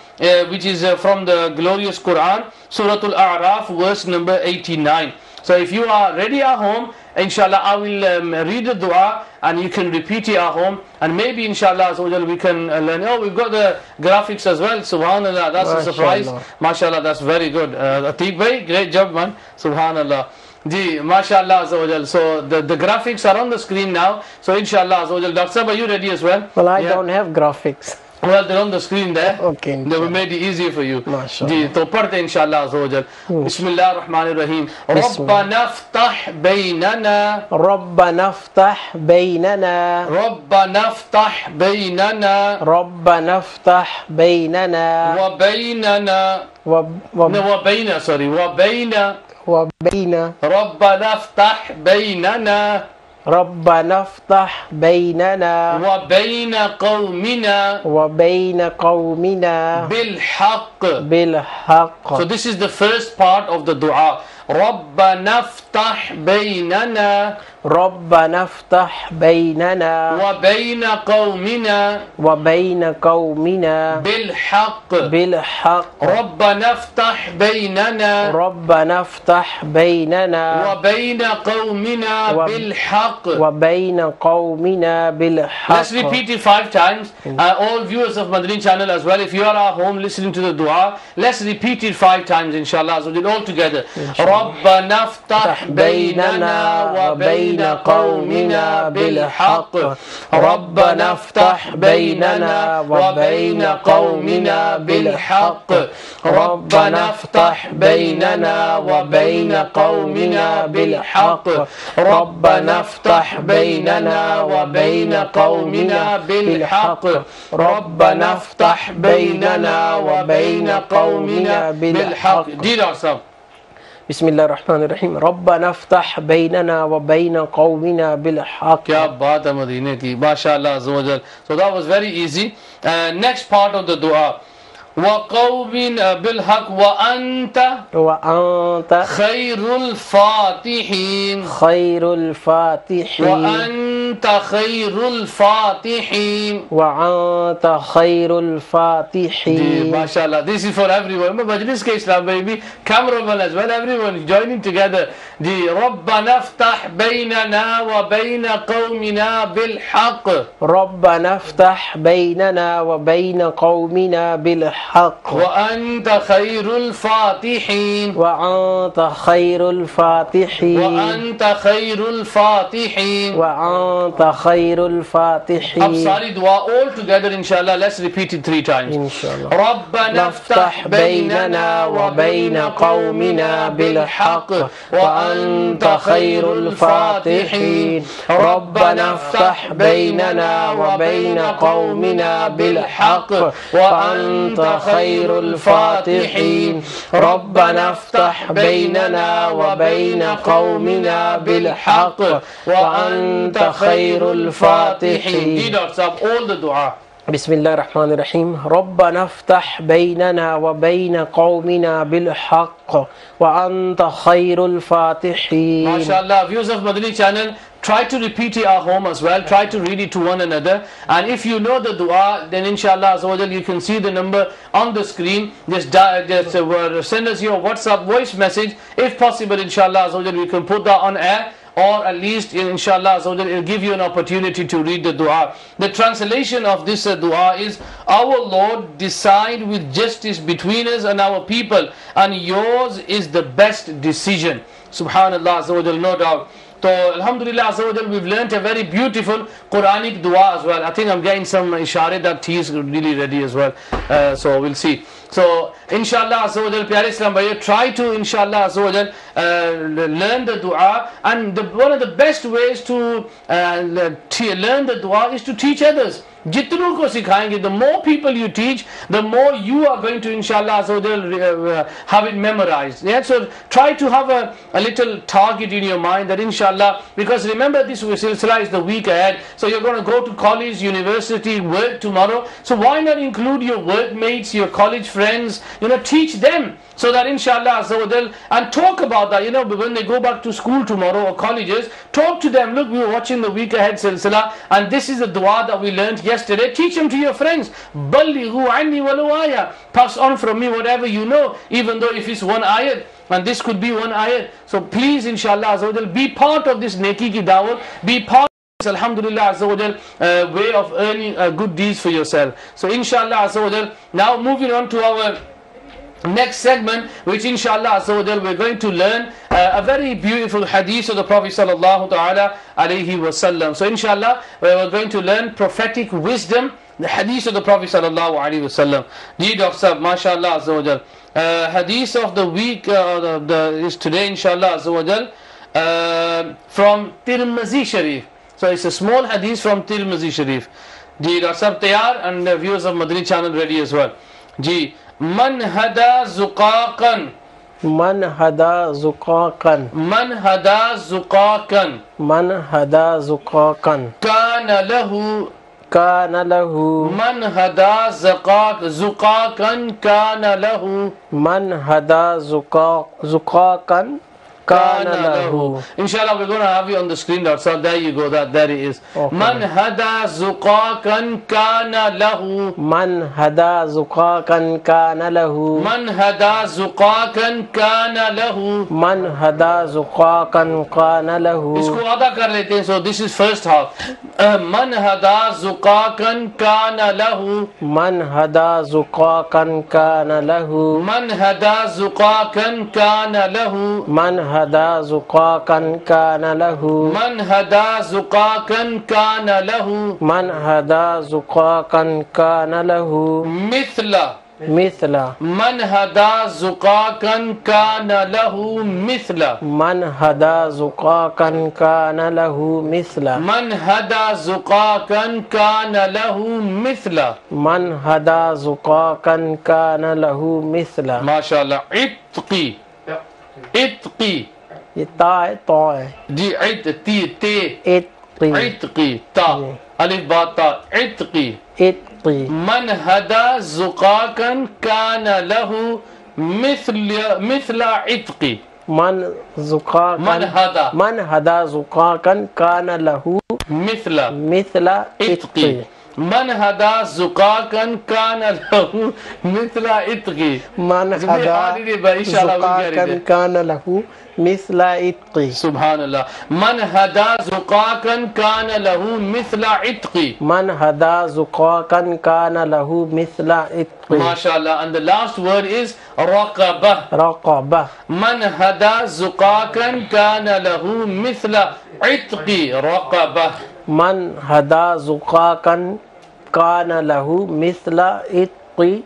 which is from the glorious Quran, Surah Al-A'raf, verse number 89. So if you are ready at home, inshallah, I will read the dua and you can repeat it at home, and maybe inshallah we can learn. Oh, we've got the graphics as well. Subhanallah, that's a surprise. Mashallah, that's very good. Atiq bhai, great job, man. Subhanallah. Ji, mashallah. So the graphics are on the screen now. So inshallah, Dr. Sahab, are you ready as well? Well, I don't have graphics. Well, they're on the screen there. Okay. They will make it easier for you. MashaAllah. जी तो पढ़ते इंशाअल्लाह अज़्ज़वजल. बिस्मिल्लाहिर्रहमानिर्रहीम. रब्बना फ़्तह बैनना. रब्बना फ़्तह बैनना. रब्बना फ़्तह बैनना. रब्बना फ़्तह बैनना. व बैनना. व बैना, sorry, व बैना. व बैना. रब्बना फ़्तह बैनना. ربنا افتح بيننا وبين قومنا بالحق. So this is the first part of the dua. ربنا افتح بيننا ربنا افتح بيننا وبين قومنا وبين قومنا بالحق ربنا افتح بيننا ربنا افتح بيننا وبين قومنا بالحق وبين قومنا بالحق. Let's repeat it 5 times. All viewers of Madani channel as well, if you are at home listening to the dua, let's repeat it 5 times inshallah. So we'll all together. ربنا افتح بيننا وبين قومنا بالحق ربنا افتح بيننا وبين قومنا بالحق ربنا افتح بيننا وبين قومنا بالحق ربنا افتح بيننا وبين قومنا بالحق ربنا افتح بيننا وبين قومنا بالحق. Did ourselves. بسم الله الرحمن الرحيم ربنا افتح بيننا وبين قومنا بالحق. क्या बात है मदीने की, माशाअल्लाह azza wa jal. So that was very easy. Next part of the dua. وقوم بالحق وأنت خير الفاتحين خير الفاتحين وأنت خير الفاتحين وأنت خير الفاتحين. MashaAllah, this is for everyone. Majlis ke Islam baby, cameraman as well, everyone is joining together. ربنا افتح بيننا وبين قومنا بالحق ربنا افتح بيننا وبين قومنا بالحق وأنت خير الفاتحين وأنت خير الفاتحين وأنت خير الفاتحين وأنت خير الفاتحين. Ab sari dua all together inshallah. Let's repeat it 3 times. inshallah. ربنا افتح بيننا وبين قومنا بالحق وأنت خير الفاتحين ربنا افتح بيننا وبين قومنا بالحق وأنت خير الفاتحين ربنا افتح بيننا وبين قومنا بالحق وأنت خير الفاتحين. Read out all the dua. بسم الله الرحمن الرحيم ربنا افتح بيننا وبين قومنا بالحق وأنت خير الفاتحين. MashaAllah, viewers of Madani channel, try to repeat it at home as well. Try to read it to one another. And if you know the dua, then inshallah you can see the number on the screen. Just send us your WhatsApp voice message. If possible, inshallah we can put that on air. Or at least inshallah it will give you an opportunity to read the dua. The translation of this dua is: Our Lord, decide with justice between us and our people, and yours is the best decision. Subhanallah, no doubt. So alhamdulillah, we've learnt a very beautiful Quranic dua as well. I think I'm getting some ishare that tea is really ready as well. So we'll see. So inshallah, Pyare Islam Bhaiya, try to inshallah learn the dua. And one of the best ways to learn the dua is to teach others. Jitnu ko sikhayenge, the more people you teach, the more you are going to inshallah have it memorized. Yeah? So try to have a little target in your mind that inshallah, because remember this Silsilay is the week ahead, so you're going to go to college, university, work tomorrow. So why not include your workmates, your college friends, teach them, so that inshallah and talk about that, when they go back to school tomorrow or colleges, talk to them. Look, we were watching the week ahead Silsila, and this is the dua that we learned yesterday. Teach them to your friends. Ballighu anni walau ayah. Pass on from me whatever you know, even though if it's one ayat, and this could be one ayat. So please inshallah be part of this neki ki dawat, be part of this alhamdulillah way of earning good deeds for yourself. So inshallah now moving on to our next segment, which inshallah we're going to learn a very beautiful hadith of the Prophet sallallahu ta'ala alayhi wasallam. So inshallah we're going to learn prophetic wisdom, the hadith of the Prophet sallallahu alayhi wasallam. Deed of sab, mashallah hadith of the week is today inshallah from Tirmizi Sharif. So it's a small hadith from Tirmizi Sharif. Deed of sab tayar, and the viewers of Madani channel ready as well. Ji. من هدى زقاقا من هدى زقاقا من هدى زقاقا من هدى زقاقا كان له من هدى زقاقا كان له من هدى زقاقا kana lahu. Inshallah, we're going to have you on the screen, Dr. Saab. There you go. There it is. Okay. Man hada zuqaqan kana lahu. Man hada zuqaqan kana lahu. Man hada zuqaqan kana lahu. Man hada zuqaqan kana lahu. इसको आधा कर लेते हैं. So this is first half. Man hada zuqaqan kana lahu. Man hada zuqaqan kana lahu. Man hada zuqaqan kana lahu. Man hada zuqaqan kana lahu. Man hada zuqaqan kana lahu. Man hada zuqaqan kana lahu. Mithla. Mithla. Man hada zuqaqan kana lahu mithla. Man hada zuqaqan kana lahu mithla. Man hada zuqaqan kana lahu mithla. Man hada zuqaqan kana lahu mithla. MashaAllah. Itqi. Itqi. ये ता है तो है जी itqi te. इत्ती Itqi ta. Alif ba ta. Itqi. इत्ती Man hada zuqaqan kana lahu mithla itqi. من زقاقا Man hada زقاقا كان له mithla مثل itqi. Man hada zuqaqan kana lahu mithla itqi. من هدى زقاقا كان له مثل إتقي. Subhanallah. Man hada zuqaqan kana lahu mithla itqi. من هدى زقاقا كان له مثل إتقي. MashaAllah. And the last word is raqabah. رقبة. Man hada zuqaqan kana lahu mithla itqi raqabah. من هدى زقاقا كان له مثل إتقي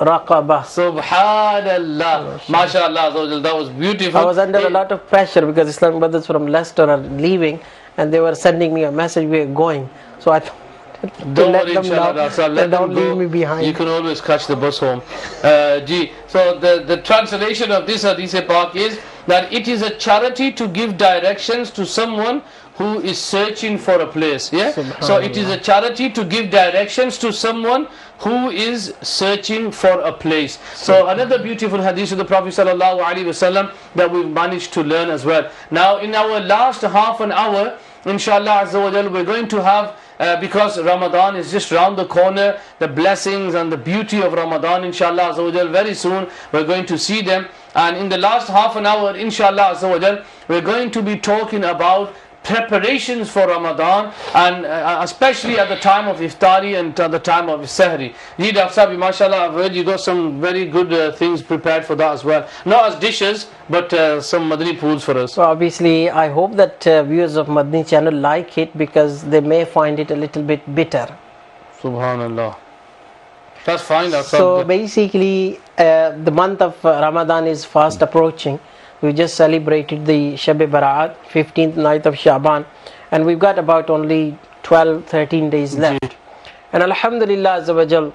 رقبة. Subhanallah. MashaAllah. That was beautiful. I was under a lot of pressure because Islamic brothers from Leicester are leaving and they were sending me a message, we are going. So I thought to Don't let worry, them know inshallah, that don't leave me behind. You can always catch the bus home. So the translation of this hadith Pak is that it is a charity to give directions to someone who is searching for a place. Yeah. So it is a charity to give directions to someone who is searching for a place. So another beautiful hadith of the Prophet sallallahu alaihi wasallam that we've managed to learn as well. Now in our last half an hour, inshallah azza wa jalla, we're going to have because Ramadan is just round the corner, the blessings and the beauty of Ramadan, inshallah azza wa jalla, very soon we're going to see them. And in the last half an hour, inshallah azza wa jalla, we're going to be talking about preparations for Ramadan, and especially at the time of Iftari and at the time of Sahri. Ji Dr. Saab, mashallah, I've heard you got some very good things prepared for that as well. Not as dishes, but some Madani foods for us. So obviously I hope that viewers of Madani channel like it because they may find it a little bit bitter. Subhanallah. That's fine, Dr. Saab. So basically the month of Ramadan is fast approaching. We just celebrated the Shab-e Baraat, 15th night of Shaban, and we've got about only 12-13 days left. And alhamdulillah azza wa jal,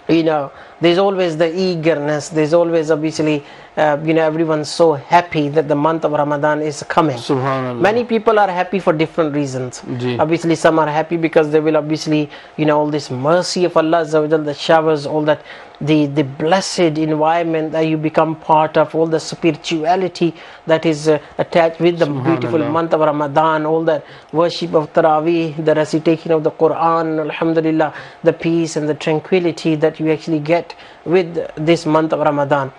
you know, there's always the eagerness, there's always obviously you know, everyone's so happy that the month of Ramadan is coming. Subhanallah. Many people are happy for different reasons. Obviously some are happy because they will obviously, you know, all this mercy of Allah azza wa jal, the showers, all that, the blessed environment that you become part of, all the spirituality that is attached with the beautiful month of Ramadan, all that worship of Taraweeh, the recitation of the Quran, alhamdulillah, the peace and the tranquility that you actually get with this month of Ramadan.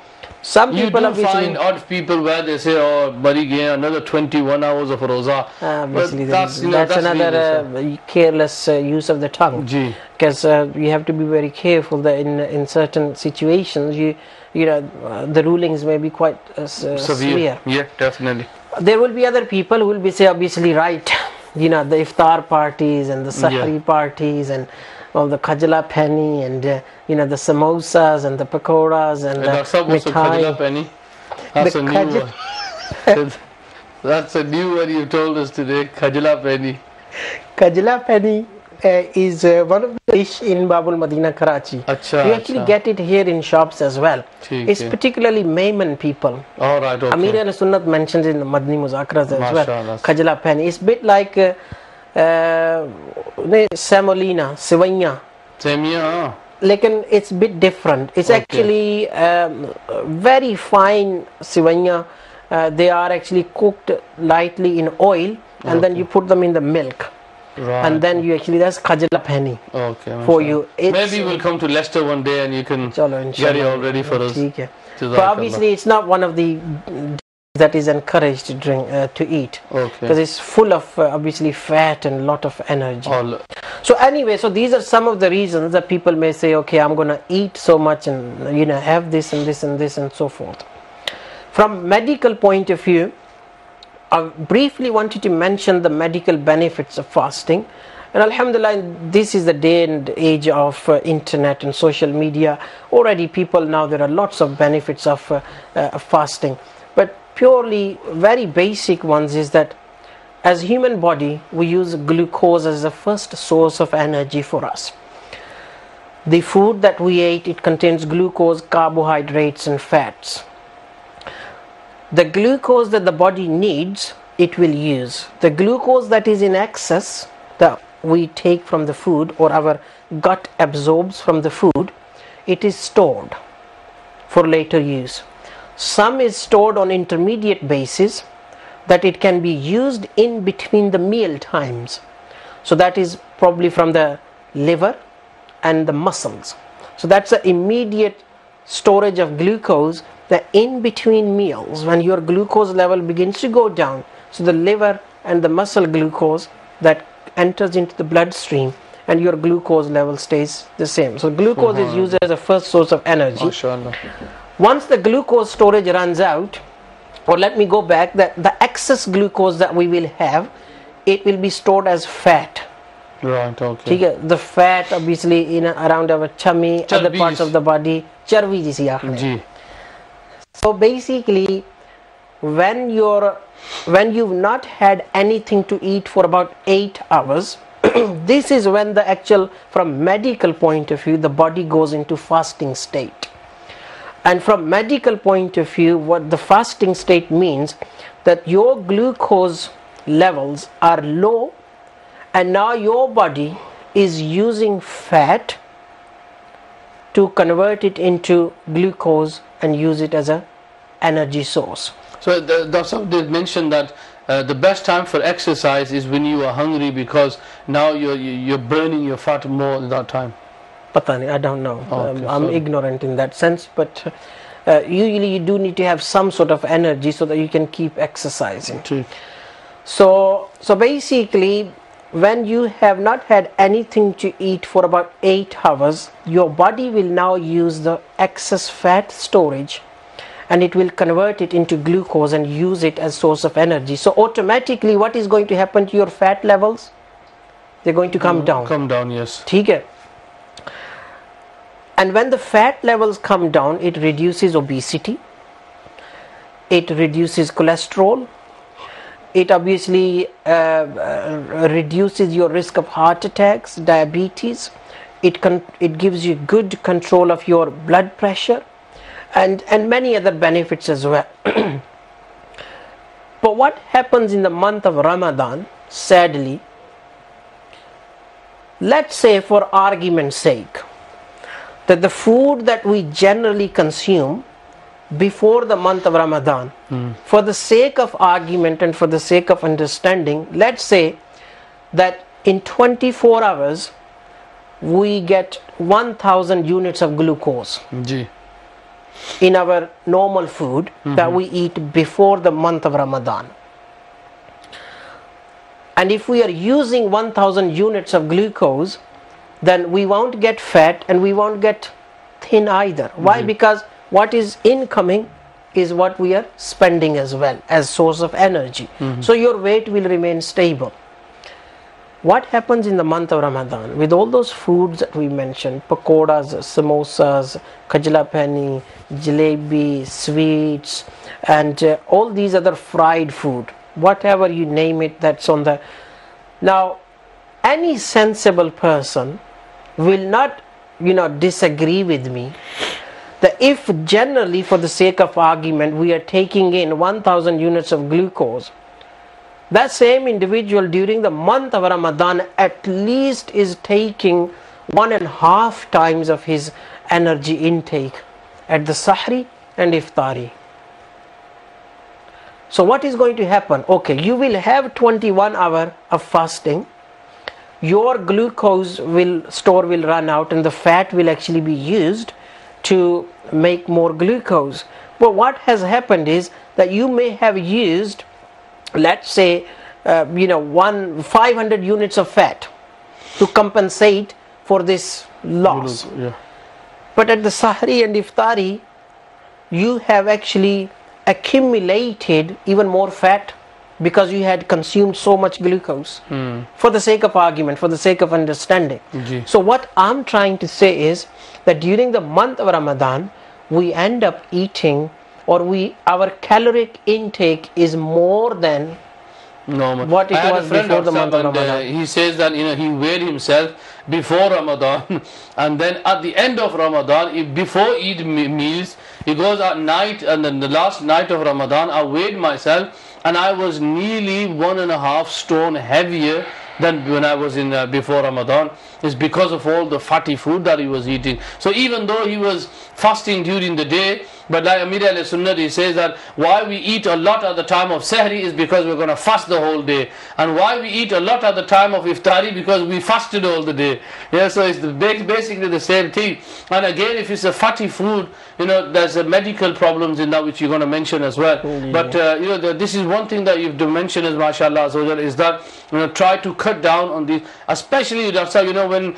Some you people do find odd people where they say, oh, bari gaye, another 21 hours of Roza. Obviously that's another careless use of the tongue. Because you have to be very careful that in certain situations, you know, the rulings may be quite severe. Yeah, definitely. There will be other people who will be say obviously right, you know, the iftar parties and the sahri parties and all the kajla penny and you know, the samosas and the pakoras and the mithai. That's a new one. That's a new one you told us today, kajla penny. Kajla penny is one of the dish in Babul Madina, Karachi. You actually get it here in shops as well. It's particularly Mayman people. Alright, okay. Amir al-Sunnat mentions in the Madani Muzakaray as well. Kajla penny. It's a bit like semolina, sivaiya. Semia. Like it's a bit different. It's actually very fine sivaiya, they are actually cooked lightly in oil, and then you put them in the milk. Right. And then you actually, that's khajla penny for you. Maybe we'll come to Leicester one day and you can get it all ready for us. But obviously it's not one of the that is encouraged to drink, to eat, because it's full of obviously fat and lot of energy. So anyway, so these are some of the reasons that people may say, okay, I'm going to eat so much and have this and this and this and so forth. From medical point of view, I briefly wanted to mention the medical benefits of fasting. And alhamdulillah, this is the day and age of internet and social media. Already people now, there are lots of benefits of fasting. But purely very basic ones is that as human body, we use glucose as the first source of energy for us. The food that we ate, it contains glucose, carbohydrates and fats. The glucose that the body needs, it will use. The glucose that is in excess, that we take from the food or our gut absorbs from the food, it is stored for later use. Some is stored on intermediate basis, that it can be used in between the meal times. So that is probably from the liver and the muscles. So that's the immediate storage of glucose, that in between meals, when your glucose level begins to go down, so the liver and the muscle glucose that enters into the bloodstream, and your glucose level stays the same. So glucose is used as a first source of energy. Once the glucose storage runs out, or let me go back, that the excess glucose that we will have, it will be stored as fat. Right, okay. The fat obviously around our tummy, other parts of the body, charbi jisi akhne. So basically, when you've not had anything to eat for about 8 hours, this is when the actual, from medical point of view, the body goes into fasting state. And from medical point of view, what the fasting state means, that your glucose levels are low, and now your body is using fat to convert it into glucose and use it as an energy source. So Dr. did mention that the best time for exercise is when you are hungry, because now you're burning your fat more at that time. I don't know. I'm ignorant in that sense, but usually you do need to have some sort of energy so that you can keep exercising. So basically, when you have not had anything to eat for about 8 hours, your body will now use the excess fat storage, and it will convert it into glucose and use it as source of energy. So automatically, what is going to happen to your fat levels? They're going to come down. Come down, yes. Okay. And when the fat levels come down, it reduces obesity, it reduces cholesterol, it obviously reduces your risk of heart attacks, diabetes, it gives you good control of your blood pressure, and many other benefits as well. But what happens in the month of Ramadan, sadly, let's say for argument's sake, that the food that we generally consume before the month of Ramadan, for the sake of argument and for the sake of understanding, let's say that in 24 hours we get 1000 units of glucose in our normal food that we eat before the month of Ramadan. And if we are using 1000 units of glucose, then we won't get fat and we won't get thin either. Why? Because what is incoming is what we are spending as well as source of energy. So your weight will remain stable. What happens in the month of Ramadan with all those foods that we mentioned, pakoras, samosas, khajla pani, jalebi, sweets, and all these other fried food, whatever you name it, that's on the... Now, any sensible person will not, disagree with me that if generally for the sake of argument we are taking in 1000 units of glucose, that same individual during the month of Ramadan at least is taking 1.5 times of his energy intake at the Sahri and Iftari. So what is going to happen? Okay, you will have 21 hours of fasting. Your glucose store will run out, and the fat will actually be used to make more glucose. But what has happened is that you may have used, let's say, 500 units of fat to compensate for this loss. Yeah. But at the Sahri and Iftari, you have actually accumulated even more fat because you had consumed so much glucose. For the sake of argument, for the sake of understanding. So what I'm trying to say is that during the month of Ramadan, we end up eating, or our caloric intake is more than what it was before the month of Ramadan. He says that he weighed himself before Ramadan, and then at the end of Ramadan, before Eid meals, he goes at night, and then the last night of Ramadan, I weighed myself, and I was nearly 1.5 stone heavier than when I was in before Ramadan. It's because of all the fatty food that he was eating. So even though he was fasting during the day, but like Amir al-Sunnah, he says that why we eat a lot at the time of Sahri is because we're going to fast the whole day, and why we eat a lot at the time of Iftari because we fasted all the day. Yeah, so it's basically the same thing. And again, if it's a fatty food, there's medical problems in that which you're going to mention as well. But this is one thing that you've mentioned as mashallah is that try to cut down on these, especially when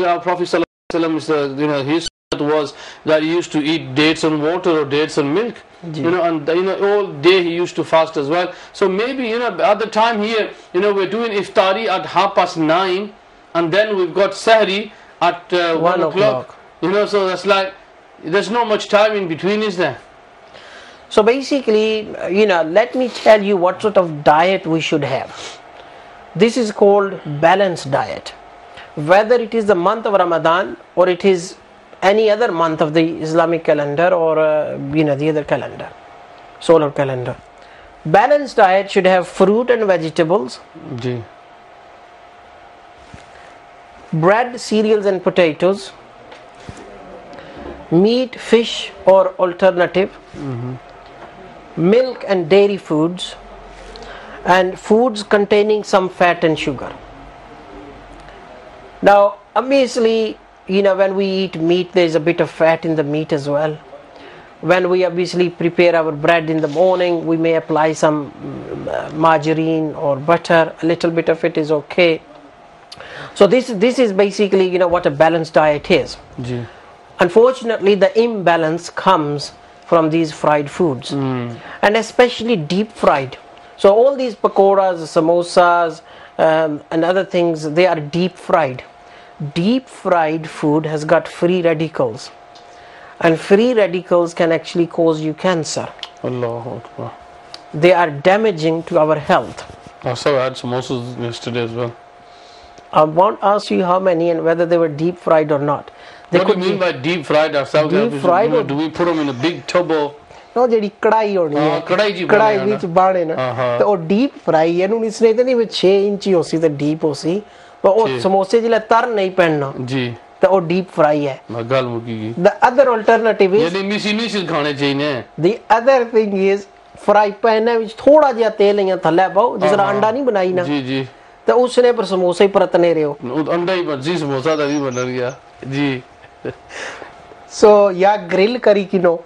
our Prophet ﷺ, his was that he used to eat dates and water or dates and milk, and all day he used to fast as well. So maybe at the time here, we're doing Iftari at 9:30, and then we've got Sahri at 1 o'clock. So that's like there's not much time in between, is there? So basically, let me tell you what sort of diet we should have. This is called balanced diet. Whether it is the month of Ramadan or it is any other month of the Islamic calendar or the other calendar, solar calendar. Balanced diet should have fruit and vegetables, bread, cereals and potatoes, meat, fish or alternative, milk and dairy foods, and foods containing some fat and sugar. Now obviously, when we eat meat, there is a bit of fat in the meat as well. When we obviously prepare our bread in the morning, we may apply some margarine or butter. A little bit of it is okay. So this is basically what a balanced diet is. Unfortunately, the imbalance comes from these fried foods, and especially deep fried. So all these pakoras, samosas and other things, they are deep fried. Deep fried food has got free radicals, and free radicals can actually cause you cancer. Allahu Akbar. They are damaging to our health. I had samosas yesterday as well. I won't ask you how many and whether they were deep fried or not. What do you mean by deep fried? Deep fried? Do we put them in a big tub of? No, ਜਿਹੜੀ ਕੜਾਈ ਹੋਣੀ ਹੈ, ਕੜਾਈ ਵਿੱਚ ਬਾਣੇ ਨਾ, ਤੇ ਉਹ ਡੀਪ ਫਰਾਈ ਇਹਨੂੰ ਇਸ ਨੇ ਤਾਂ ਨਹੀਂ ਵੀ 6 ਇੰਚੀ ਹੋ ਸੀ ਤੇ ਡੀਪ ਹੋ ਸੀ, ਪਰ ਉਹ ਸਮੋਸੇ ਜਿਹੜਾ ਤਰ ਨਹੀਂ ਪੈਣਾ ਜੀ, ਤੇ ਉਹ ਡੀਪ ਫਰਾਈ ਹੈ। ਗੱਲ ਮੁੱਕੀ ਗਈ। The other alternative is, ਜਿਹੜੇ ਮਿਸੀ ਖਾਣੇ ਚਾਹੀਦੇ। The other thing is fry pan ਵਿੱਚ ਥੋੜਾ ਜਿਹਾ ਤੇਲ ਜਾਂ ਥੱਲੇ ਪਾਓ, ਜਿਸ ਤਰ੍ਹਾਂ ਅੰਡਾ ਨਹੀਂ ਬਣਾਈ ਨਾ ਜੀ ਜੀ, ਤੇ ਉਸਨੇ ਪਰ ਸਮੋਸੇ ਹੀ ਪਰਤਨੇ ਰਹੋ, ਅੰਡਾ ਹੀ ਬਣ ਸਮੋਸਾ ਦਾ ਵੀ ਬਣ ਗਿਆ ਜੀ। ਸੋ ਜਾਂ ਗ੍ਰਿਲ ਕਰੀ ਕਿਨੋ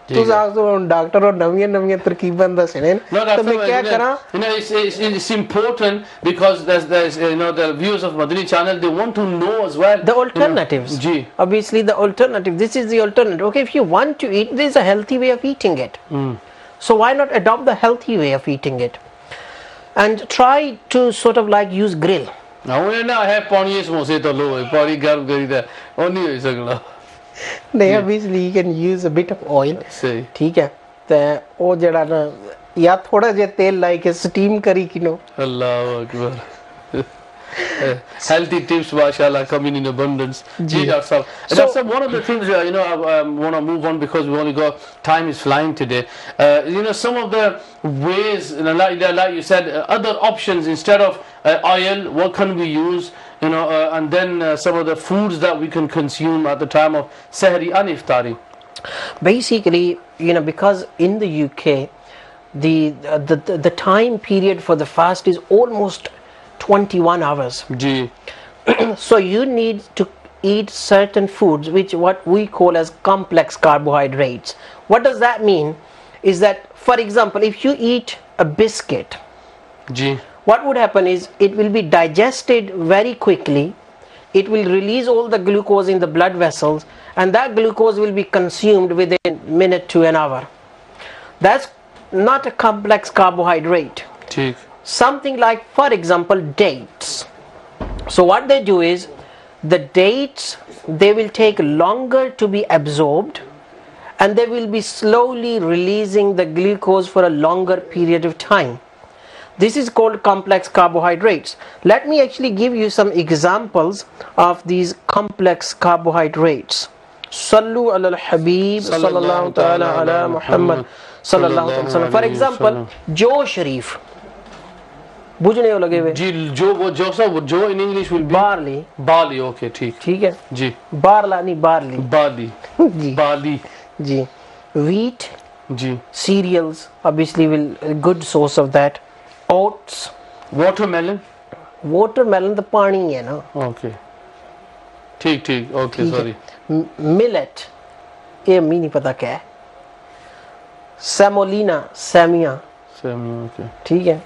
ਤੁਸੀਂ ਆਖੋ ਡਾਕਟਰ ਉਹ ਨਵੀਆਂ ਤਰਕੀਬਾਂ ਦੱਸਣੇ ਨੇ, ਤਾਂ ਮੈਂ ਕੀ ਕਰਾਂ? It's important because there's the viewers of Madani channel, they want to know as well the alternatives. Obviously the alternative, this is the alternative. Okay, if you want to eat, there is a healthy way of eating it, so why not adopt the healthy way of eating it and try to sort of like use grill. now na hai pani samosa to lo pani garm kari da ਉਹ ਨਹੀਂ ਹੋ ਸਕਦਾ ਨਹੀਂ obviously you can use a bit of oil ਸਹੀ ਠੀਕ ਹੈ ਤੇ ਉਹ ਜਿਹੜਾ ਨਾ ਜਾਂ ਥੋੜਾ ਜਿਹਾ ਤੇਲ ਲਾਈ ਕੇ ਸਟੀਮ ਕਰੀ ਕਿਨੋ ਅੱਲਾਹੁ Akbar healthy tips mashallah coming in abundance. Ji Dr. Sahab, one of the things I want to move on because we only got time is flying today. Some of the ways, like you said, other options instead of oil, what can we use? And then some of the foods that we can consume at the time of Sahri and Iftari. Basically, because in the UK, the time period for the fast is almost 21 hours. So you need to eat certain foods which what we call as complex carbohydrates. What does that mean? Is that, for example, if you eat a biscuit, what would happen is it will be digested very quickly, it will release all the glucose in the blood vessels, and that glucose will be consumed within a minute to an hour. That's not a complex carbohydrate. Something like, for example, dates. So what they do is, the dates, they will take longer to be absorbed, and they will be slowly releasing the glucose for a longer period of time. This is called complex carbohydrates. Let me actually give you some examples of these complex carbohydrates. Sallu ala الحبیب sallallahu ta'ala ala محمد sallallahu alaihi wasallam. For example, Jo Sharif. بوجھنے لگے ہوئے جی جو in English will be barley. Okay, ٹھیک ہے جی بارلا نہیں barley جی barley جی wheat جی cereals obviously will a good source of that. Oats, watermelon تو پانی ہے نا. Okay, ٹھیک okay, sorry. millet, یہ می نہیں پتا کیا ہے. semolina, سیمیا okay, ٹھیک ہے.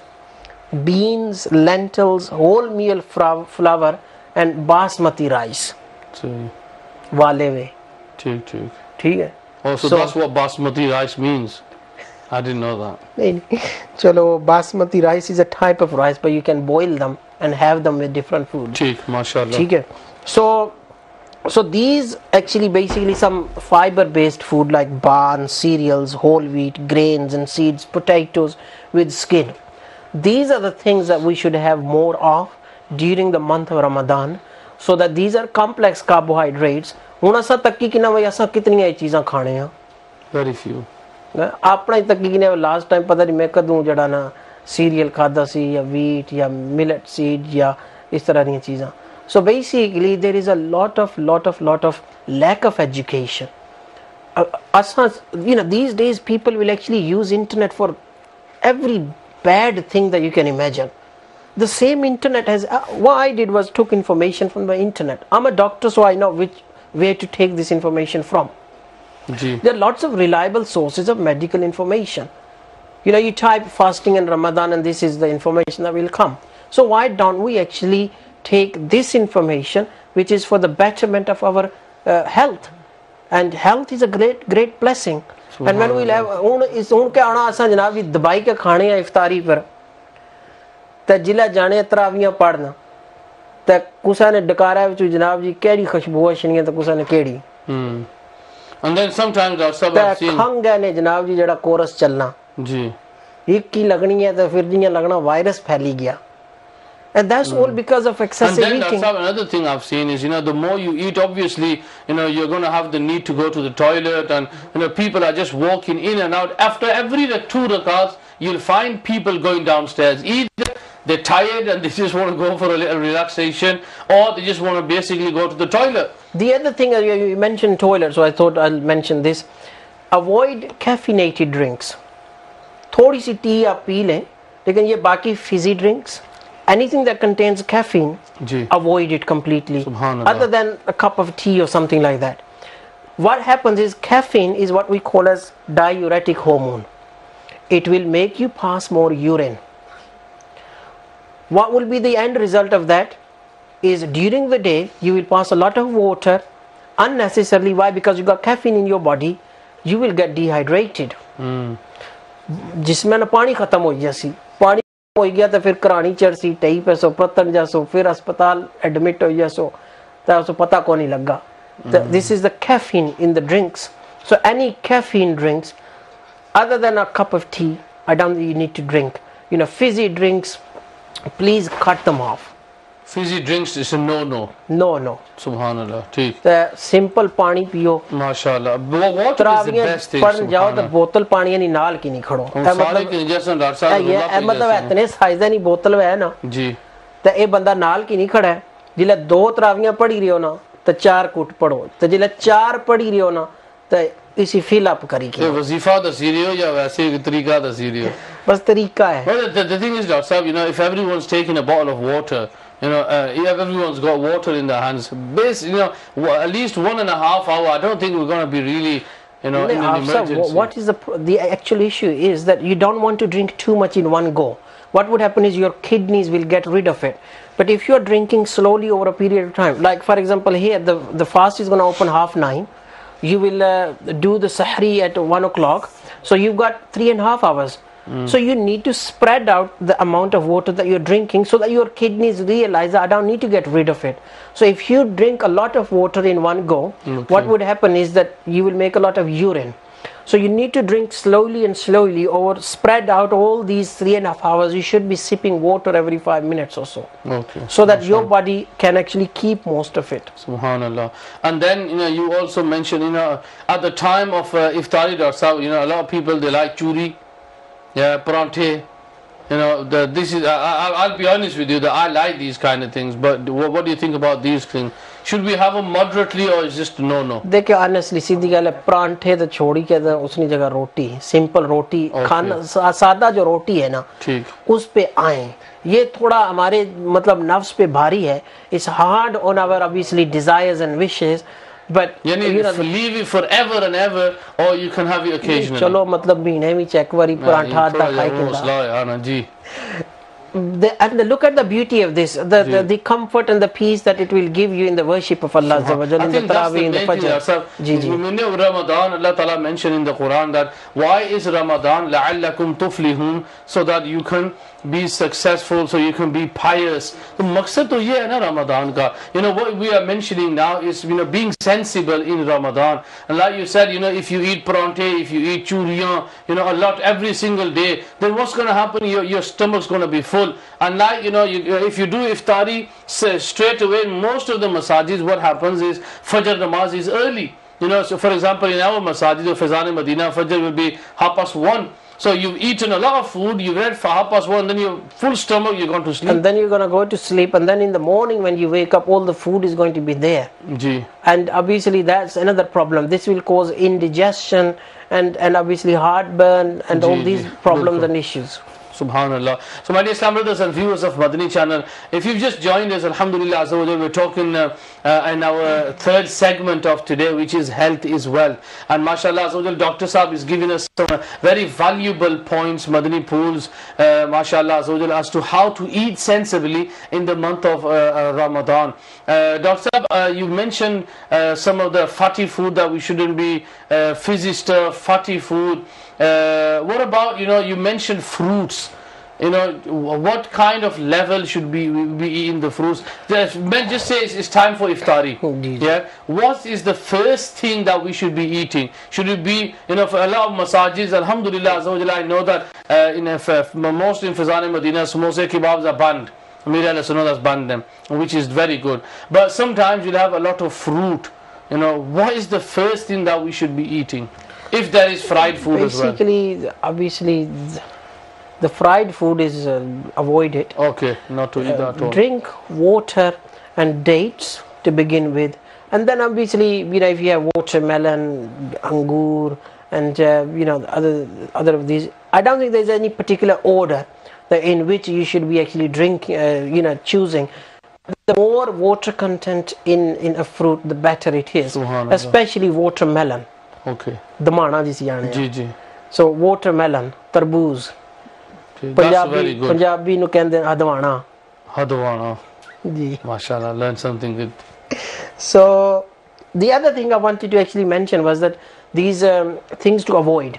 beans, lentils, wholemeal flour and basmati rice. वाले वे ठीक है. So that's what basmati rice means. I didn't know that. नहीं चलो, basmati rice is a type of rice, but you can boil them and have them with different food. ठीक, माशाल्लाह. ठीक है. So these actually basically some fiber based food like barn, cereals, whole wheat, grains and seeds, potatoes with skin. These are the things that we should have more of during the month of Ramadan, so that these are complex carbohydrates. ਹੁਣ ਅਸਾਂ ਤੱਕੀ ਕਿੰਨਾ ਵਈ ਅਸਾਂ ਕਿਤਨੀਆਂ ਚੀਜ਼ਾਂ ਖਾਣੇ ਆ, very few. ਆਪਣਾ ਹੀ ਤੱਕੀ ਕਿੰਨੇ ਲਾਸਟ ਟਾਈਮ ਪਤਾ ਨਹੀਂ ਮੈਂ ਕਦੋਂ ਜਿਹੜਾ ਨਾ ਸੀਰੀਅਲ ਖਾਦਾ ਸੀ ਜਾਂ wheat ਜਾਂ millet seed ਜਾਂ ਇਸ ਤਰ੍ਹਾਂ ਦੀਆਂ ਚੀਜ਼ਾਂ. So basically there is a lot of lack of education. These days people will actually use internet for every bad thing that you can imagine. The same internet has what I did was took information from the internet. I'm a doctor, so I know where to take this information from. There are lots of reliable sources of medical information. You type fasting and Ramadan and this is the information that will come. So why don't we actually take this information, which is for the betterment of our health, and health is a great blessing. And when we'll have ਹੁਣ ਕੇ ਆਣਾ ਅਸਾਂ ਜਨਾਬ ਜੀ ਦਬਾਈ ਕੇ ਖਾਣੇ ਆ ਇਫਤਾਰੀ ਪਰ ਤੇ ਜ਼ਿਲ੍ਹਾ ਜਾਣੇ ਤਰਾਵੀਆਂ ਪੜਨ ਤੇ ਕੁਸਾ ਨੇ ਡਕਾਰਾ ਵਿੱਚ ਜਨਾਬ ਜੀ ਕਿਹੜੀ ਖੁਸ਼ਬੂ ਆਸ਼ਣੀਆਂ ਤੇ ਕੁਸਾ ਨੇ ਕਿਹੜੀ and then sometimes I've seen ਖੰਗ ਨੇ ਜਨਾਬ ਜੀ ਜਿਹੜਾ ਕੋਰਸ ਚੱਲਣਾ ਜੀ ਇੱਕ ਹੀ ਲੱਗਣੀ ਹੈ ਤੇ ਫਿਰ ਜਿਹੀਆਂ ਲੱਗਣਾ ਵਾਇਰਸ ਫੈਲੀ ਗਿਆ. And that's all because of excessive eating. And then another thing I've seen is, the more you eat, obviously, you're going to have the need to go to the toilet, and people are just walking in and out. After every 2 rakats, you'll find people going downstairs. Either they're tired and they just want to go for a little relaxation, or they just want to basically go to the toilet. The other thing, you mentioned toilet, so I thought I'll mention this. Avoid caffeinated drinks. थोड़ी C T आप P लें, लेकिन ये बाकी fizzy drinks, anything that contains caffeine, avoid it completely, other than a cup of tea or something like that. What happens is, caffeine is what we call as diuretic hormone. It will make you pass more urine. What will be the end result of that is, during the day you will pass a lot of water unnecessarily. Why? Because you got caffeine in your body, you will get dehydrated. जिसमें ना पानी खत्म हो जासी, पानी हो गया तो फिर करानी चढ़सी टई पे सो पतन जासो फिर अस्पताल एडमिट हो जासो तो उसको पता को नहीं लगा. This is the caffeine in the drinks. So any caffeine drinks other than a cup of tea, I don't think you need to drink. You know, fizzy drinks, please cut them off. Fizzy drinks is a no. No. Subhanallah. ठीक. The simple पानी पियो. माशाल्लाह. Water is the best thing. पढ़ जाओ तो बोतल पानी नहीं नाल की नहीं खड़ो. मतलब इतने साइज नहीं बोतल है ना. जी. तो ये बंदा नाल की नहीं खड़ा है. जिले 2 तरावियां पढ़ी रही हो ना तो 4 कुट पढ़ो. तो जिले 4 पढ़ी रही हो ना तो इसी फिल अप करी के. वजीफा दसी रही हो या वैसे तरीका दसी रही हो? बस तरीका है. Well, the thing is, Dr. Sahab, you know, if everyone's taking a bottle of water, you know, if everyone's got water in their hands, you know, at least 1.5 hours, I don't think we're going to be really, you know, in an emergency. What is the actual issue is that you don't want to drink too much in one go. What would happen is your kidneys will get rid of it. But if you're drinking slowly over a period of time, like for example here, the fast is going to open 9:30. You will do the sahri at 1 o'clock. So you've got 3.5 hours. So you need to spread out the amount of water that you're drinking so that your kidneys realize that I don't need to get rid of it. So if you drink a lot of water in one go, what would happen is that you will make a lot of urine. So you need to drink slowly and slowly or spread out all these 3.5 hours. You should be sipping water every 5 minutes or so. Okay. So that your body can actually keep most of it. Subhanallah. And then, you know, you also mentioned, you know, at the time of iftari, you know, a lot of people, they like churi. Yeah, paranthe, you know, this is, I'll be honest with you, that I like these kind of things, but what do you think about these things? Should we have them moderately or is just no? देखिए honestly सीधी गल है, परांठे तो छोड़ी के तो उसनी जगह रोटी, simple रोटी खाना, सादा जो रोटी है ना, ठीक, उस पे आए. ये थोड़ा हमारे मतलब नफ्स पे भारी है. It's hard on our obviously desires and wishes. But you need to leave it forever and ever, or you can have it occasionally. चलो मतलब महीने में चेक वारी पराठा आता खाए के. And look at the beauty of this, the comfort and the peace that it will give you in the worship of Allah Azza wa Jalla, in the Tarawih, in the Fajr. Ramadan, Allah Ta'ala mentioned in the Quran that why is Ramadan? لَعَلَّكُمْ تُفْلِحُونَ, so that you can be successful, so you can be pious. The maqsad to ye hai na Ramadan ka. You know what we are mentioning now is, you know, being sensible in Ramadan. And like you said, you know, if you eat paranthe, if you eat churiyan, you know, a lot every single day, then what's going to happen? Your stomach's going to be full. And like, you know, if you do iftari straight away, most of the masajid, what happens is Fajr namaz is early. You know, so for example, in our masajid of Fazan Medina, Fajr will be 1:30. So you've eaten a lot of food, you've read for 1:30, and then you're full stomach, you're going to sleep. And then you're going to go to sleep, and then in the morning when you wake up, all the food is going to be there. Ji. And obviously that's another problem. This will cause indigestion and obviously heartburn and all these problems and issues. Subhanallah. So my dear Islam brothers and viewers of Madani channel, if you've just joined us, Alhamdulillah, we're talking in our third segment of today, which is health is wealth. And mashallah, Dr. Saab is giving us some very valuable points, Madani pools, mashallah, as to how to eat sensibly in the month of Ramadan. Dr. Saab, you mentioned some of the fatty food that we shouldn't be, fizzy stuff, fatty food. What about, you know, you mentioned fruits. You know, what kind of level should we be eating the fruits? Just say it's time for iftari. Yeah. What is the first thing that we should be eating? Should it be, you know, for a lot of masajids, Alhamdulillah, I know that most in Fazan Medina, samosa kebabs are banned. That's banned them, which is very good. But sometimes you'll have a lot of fruit. You know, what is the first thing that we should be eating? If there is fried food as well. Basically, obviously, the fried food is avoided. Okay, not to eat that at all. Drink water and dates to begin with. And then obviously, you know, if you have watermelon, angur, and, you know, other of these, I don't think there's any particular order in which you should be actually you know, choosing. The more water content in a fruit, the better it is. Especially watermelon. Okay. Damana jisi jaane. Ji. So watermelon, tarboos. That's very good. Punjabi nu kende hadwana. Hadwana. Ji. Mashallah, learned something good. So the other thing I wanted to actually mention was that these things to avoid.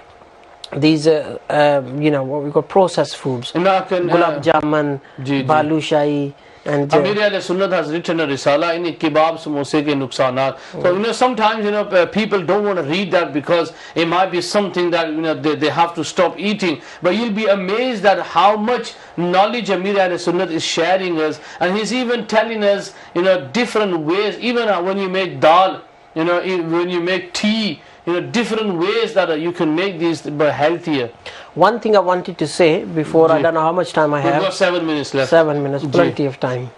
these what we call processed foods, gulab jamun, balu shahi. And Amir al-Sunnat has written a risala in kebab samosa ke nuksanat. So sometimes people don't want to read that because it might be something that they have to stop eating. But you'll be amazed at how much knowledge Amir al-Sunnat is sharing us, and he's even telling us different ways. Even when you make dal, when you make tea, different ways that you can make these but healthier. One thing I wanted to say before, I don't know how much time I have. We've got 7 minutes left. 7 minutes, plenty of time.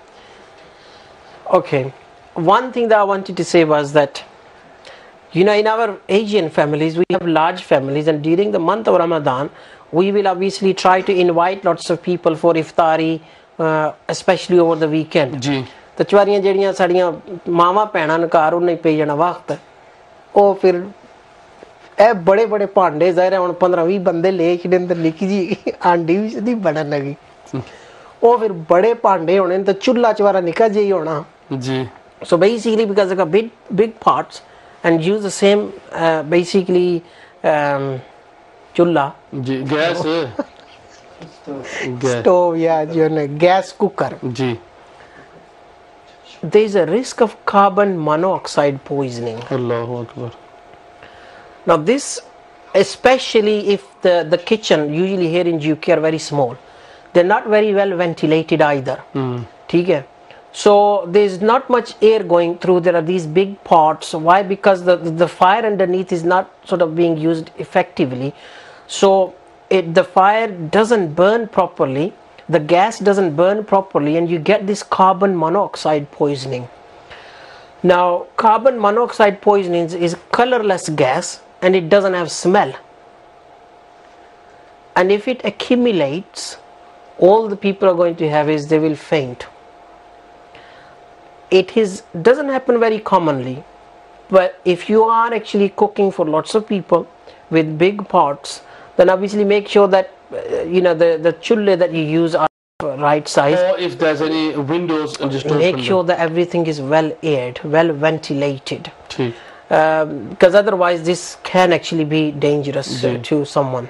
Okay. One thing that I wanted to say was that, in our Asian families, we have large families, and during the month of Ramadan, we will obviously try to invite lots of people for iftari, especially over the weekend. The chwariyan ਜਿਹੜੀਆਂ ਸਾਡੀਆਂ ਮਾਵਾਂ ਭੈਣਾਂ ਨੂੰ ਘਰ ਉਹਨੇ ਪਈ ਜਾਣਾ ਵਕਤ ਉਹ ਫਿਰ ਇਹ ਬੜੇ ਬੜੇ ਭਾਂਡੇ ਜ਼ਾਹਿਰ ਹੁਣ 15-20 ਬੰਦੇ ਲੈ ਕੇ ਅੰਦਰ ਨਿੱਕੀ ਜੀ ਆਂਡੀ ਵੀ ਦੀ ਬਣਨ ਲੱਗੀ ਉਹ ਫਿਰ ਬੜੇ ਭਾਂਡੇ ਹੋਣੇ ਤਾਂ ਚੁੱਲ੍ਹਾ ਚਵਾਰਾ ਨਿੱਕਾ ਜਿਹਾ ਹੀ ਹੋਣਾ ਜੀ so basically because of big pots and use the same basically chulha ji gas stove gas cooker ji there is a risk of carbon monoxide poisoning. Allahu Akbar. Now this, especially if the kitchen, usually here in UK, are very small, they're not very well ventilated either. So there's not much air going through. There are these big pots. Why? Because the fire underneath is not sort of being used effectively. So the fire doesn't burn properly, the gas doesn't burn properly, and you get this carbon monoxide poisoning. Now carbon monoxide poisoning is colorless gas and it doesn't have smell, and if it accumulates, all the people are going to have is they will faint. It doesn't happen very commonly, but if you are actually cooking for lots of people with big pots, then obviously make sure that the chulhe that you use are right size, or if there's any windows, just make sure that everything is well aired, well ventilated, because otherwise this can actually be dangerous to someone.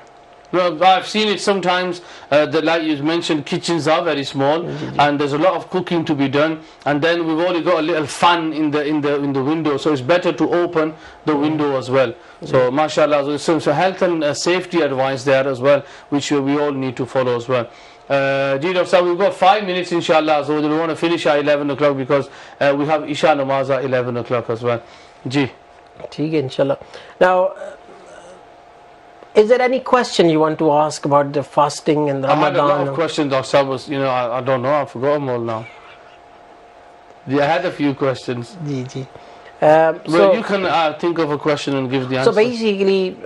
No, I've seen it sometimes, like you mentioned, kitchens are very small and there's a lot of cooking to be done, and then we've only got a little fan in the window, so it's better to open the window as well. So mashallah, so health and safety advice there as well, which we all need to follow as well. So we've got 5 minutes inshallah, so we want to finish at 11 o'clock because we have Isha Namaz at 11 o'clock as well. Ji. Inshallah. Now, is there any question you want to ask about the fasting and Ramadan? I had a lot of questions, Dr. I don't know, I forgot them all now. I had a few questions. Well, you can think of a question and give the answer. So basically,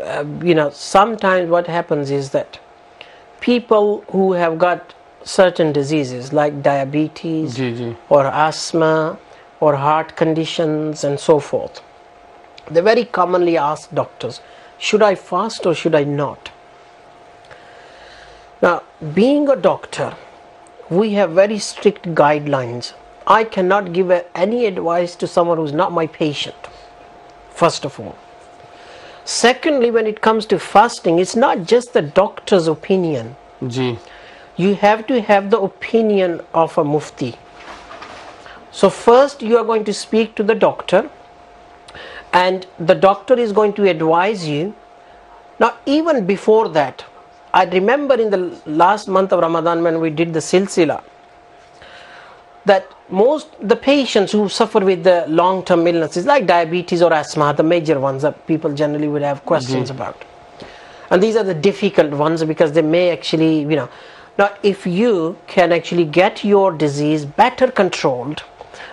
sometimes what happens is that people who have got certain diseases like diabetes or asthma or heart conditions and so forth, they very commonly ask doctors, should I fast or should I not? Now, being a doctor, we have very strict guidelines. I cannot give any advice to someone who's not my patient, first of all. Secondly, when it comes to fasting, it's not just the doctor's opinion. You have to have the opinion of a mufti. So first you are going to speak to the doctor, and the doctor is going to advise you. Now even before that, I remember in the last month of Ramadan when we did the Silsilay, that the patients who suffer with the long-term illnesses like diabetes or asthma, the major ones that people generally would have questions about, and these are the difficult ones because they may actually, now if you can actually get your disease better controlled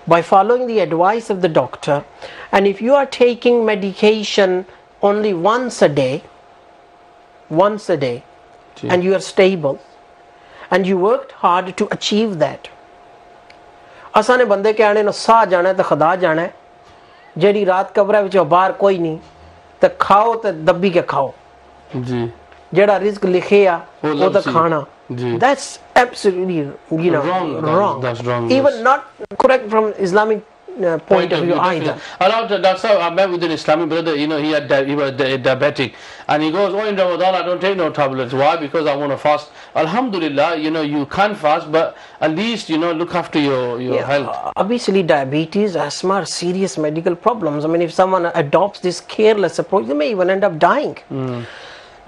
by following the advice of the doctor, and if you are taking medication only once a day, and you are stable and you worked hard to achieve that. असाने बंदे के आने न सा जाना है तो खुदा जाना है, जेडी रात कब्र विच बाहर कोई नहीं तो खाओ तो दब्बी के खाओ जेड़ा रिस्क लिखे आ वो तो खाना. That's absolutely wrong. That's wrong. Even not correct from Islamic point of view either. That's how I met with an Islamic brother. He was diabetic, and he goes, "Oh, in Ramadan I don't take no tablets. Why? Because I want to fast." Alhamdulillah, you can fast, but at least look after your health. Obviously, diabetes, asthma are serious medical problems. I mean, if someone adopts this careless approach, they may even end up dying.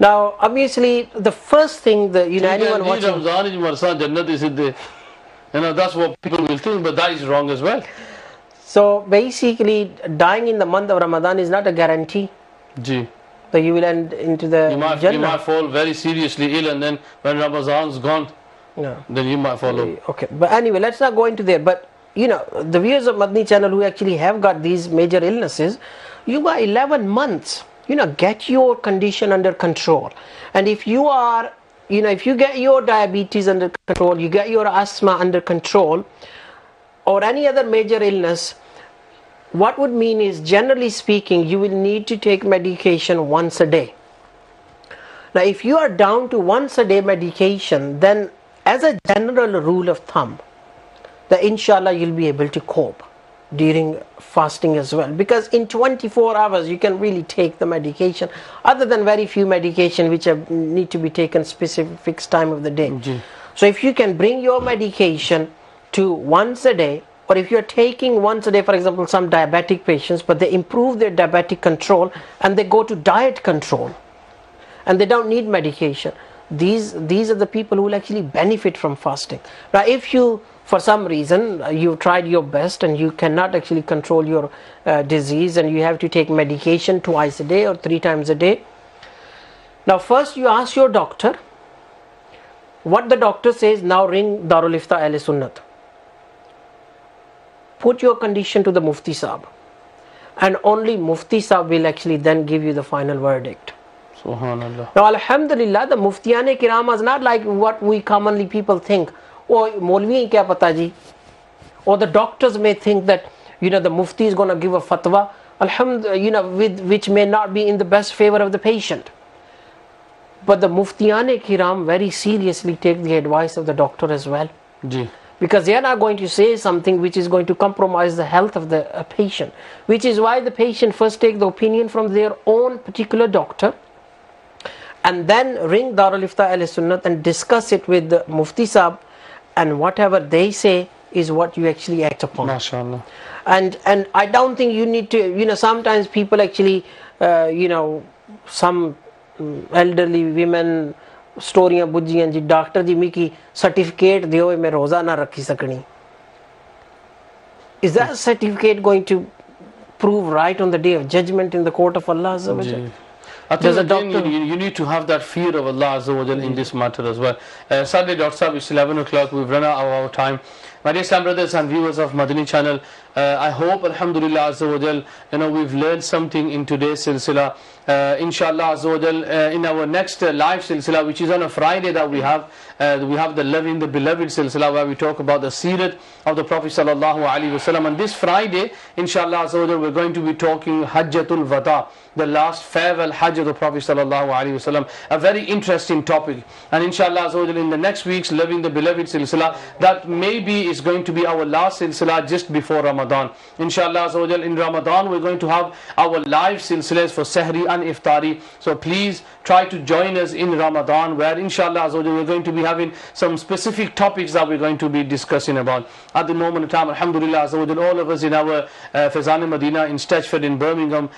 Now, obviously, the first thing that anyone watching, that's what people will think, but that is wrong as well. So basically, dying in the month of Ramadan is not a guarantee that you will end into the Jannah. You might fall very seriously ill, and then when Ramadan's gone, then you might follow. Okay, but anyway, let's not go into there. But the viewers of Madani channel who actually have got these major illnesses, you got 11 months. Get your condition under control. And if you are, if you get your diabetes under control, you get your asthma under control, or any other major illness, what would mean is, generally speaking, you will need to take medication once a day. Now, if you are down to once a day medication, then as a general rule of thumb, that inshallah you'll be able to cope during fasting as well, because in 24 hours you can really take the medication, other than very few medication which need to be taken specific fixed time of the day. So if you can bring your medication to once a day, or if you're taking once a day, for example, some diabetic patients, but they improve their diabetic control and they go to diet control and they don't need medication, these are the people who will actually benefit from fasting. Now, if you, for some reason, you've tried your best and you cannot actually control your disease, and you have to take medication twice a day or 3 times a day, now first you ask your doctor. What the doctor says, now ring Darul Ifta Ahl Sunnat. Put your condition to the Mufti Sahab, and only Mufti Sahab will actually then give you the final verdict. Subhanallah. Now, Alhamdulillah, the Muftiyane Kiram is not like what we commonly people think. Oh, Maulvi kya pata ji? Or the doctors may think that the Mufti is going to give a fatwa, which may not be in the best favor of the patient. But the Muftiyane Kiram very seriously take the advice of the doctor as well. Because they are not going to say something which is going to compromise the health of the patient. Which is why the patient first take the opinion from their own particular doctor, and then ring Darul Ifta Ahl Sunnat and discuss it with the Mufti Sahab, and whatever they say is what you actually act upon. MashaAllah. And I don't think you need to, sometimes people actually, some elderly women, stories bujjiyan ji, doctor ji miki certificate diyo me roza na rakhi sakni. Is that certificate going to prove right on the day of judgment in the court of Allah Azza wa Jal? I think again, you need to have that fear of Allah Azza wa Jal in this matter as well. Sadly, Dr. Sahib, it's 11 o'clock, we've run out of our time. My dear Islam brothers and viewers of Madani channel, I hope, Alhamdulillah Azza wa Jal, we've learned something in today's Silsila. Inshallah Azza wa Jal, in our next live Silsila, which is on a Friday that we have the Loving the Beloved Silsila, where we talk about the Seerat of the Prophet Sallallahu Alaihi Wasallam. And this Friday, Inshallah Azza wa Jal, we're going to be talking Hajjatul Wada, the last farewell Hajj of the Prophet Sallallahu Alaihi Wasallam. A very interesting topic. And Inshallah Azza wa Jal, in the next week's Loving the Beloved Silsila, that maybe is going to be our last Silsila just before Ramadan. Inshallah Azza wa Jal, in Ramadan we're going to have our live Silsilas for Sahri and Iftari. So please try to join us in Ramadan, where Inshallah Azza wa Jal, we're going to be having some specific topics that we're going to be discussing about. At the moment in time, Alhamdulillah Azza wa Jal, all of us in our Fazan Medina in Stetchford in Birmingham,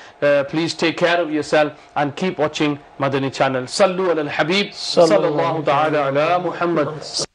please take care of yourself and keep watching Madani channel. Sallu ala الحبيب صلى الله تعالى على محمد.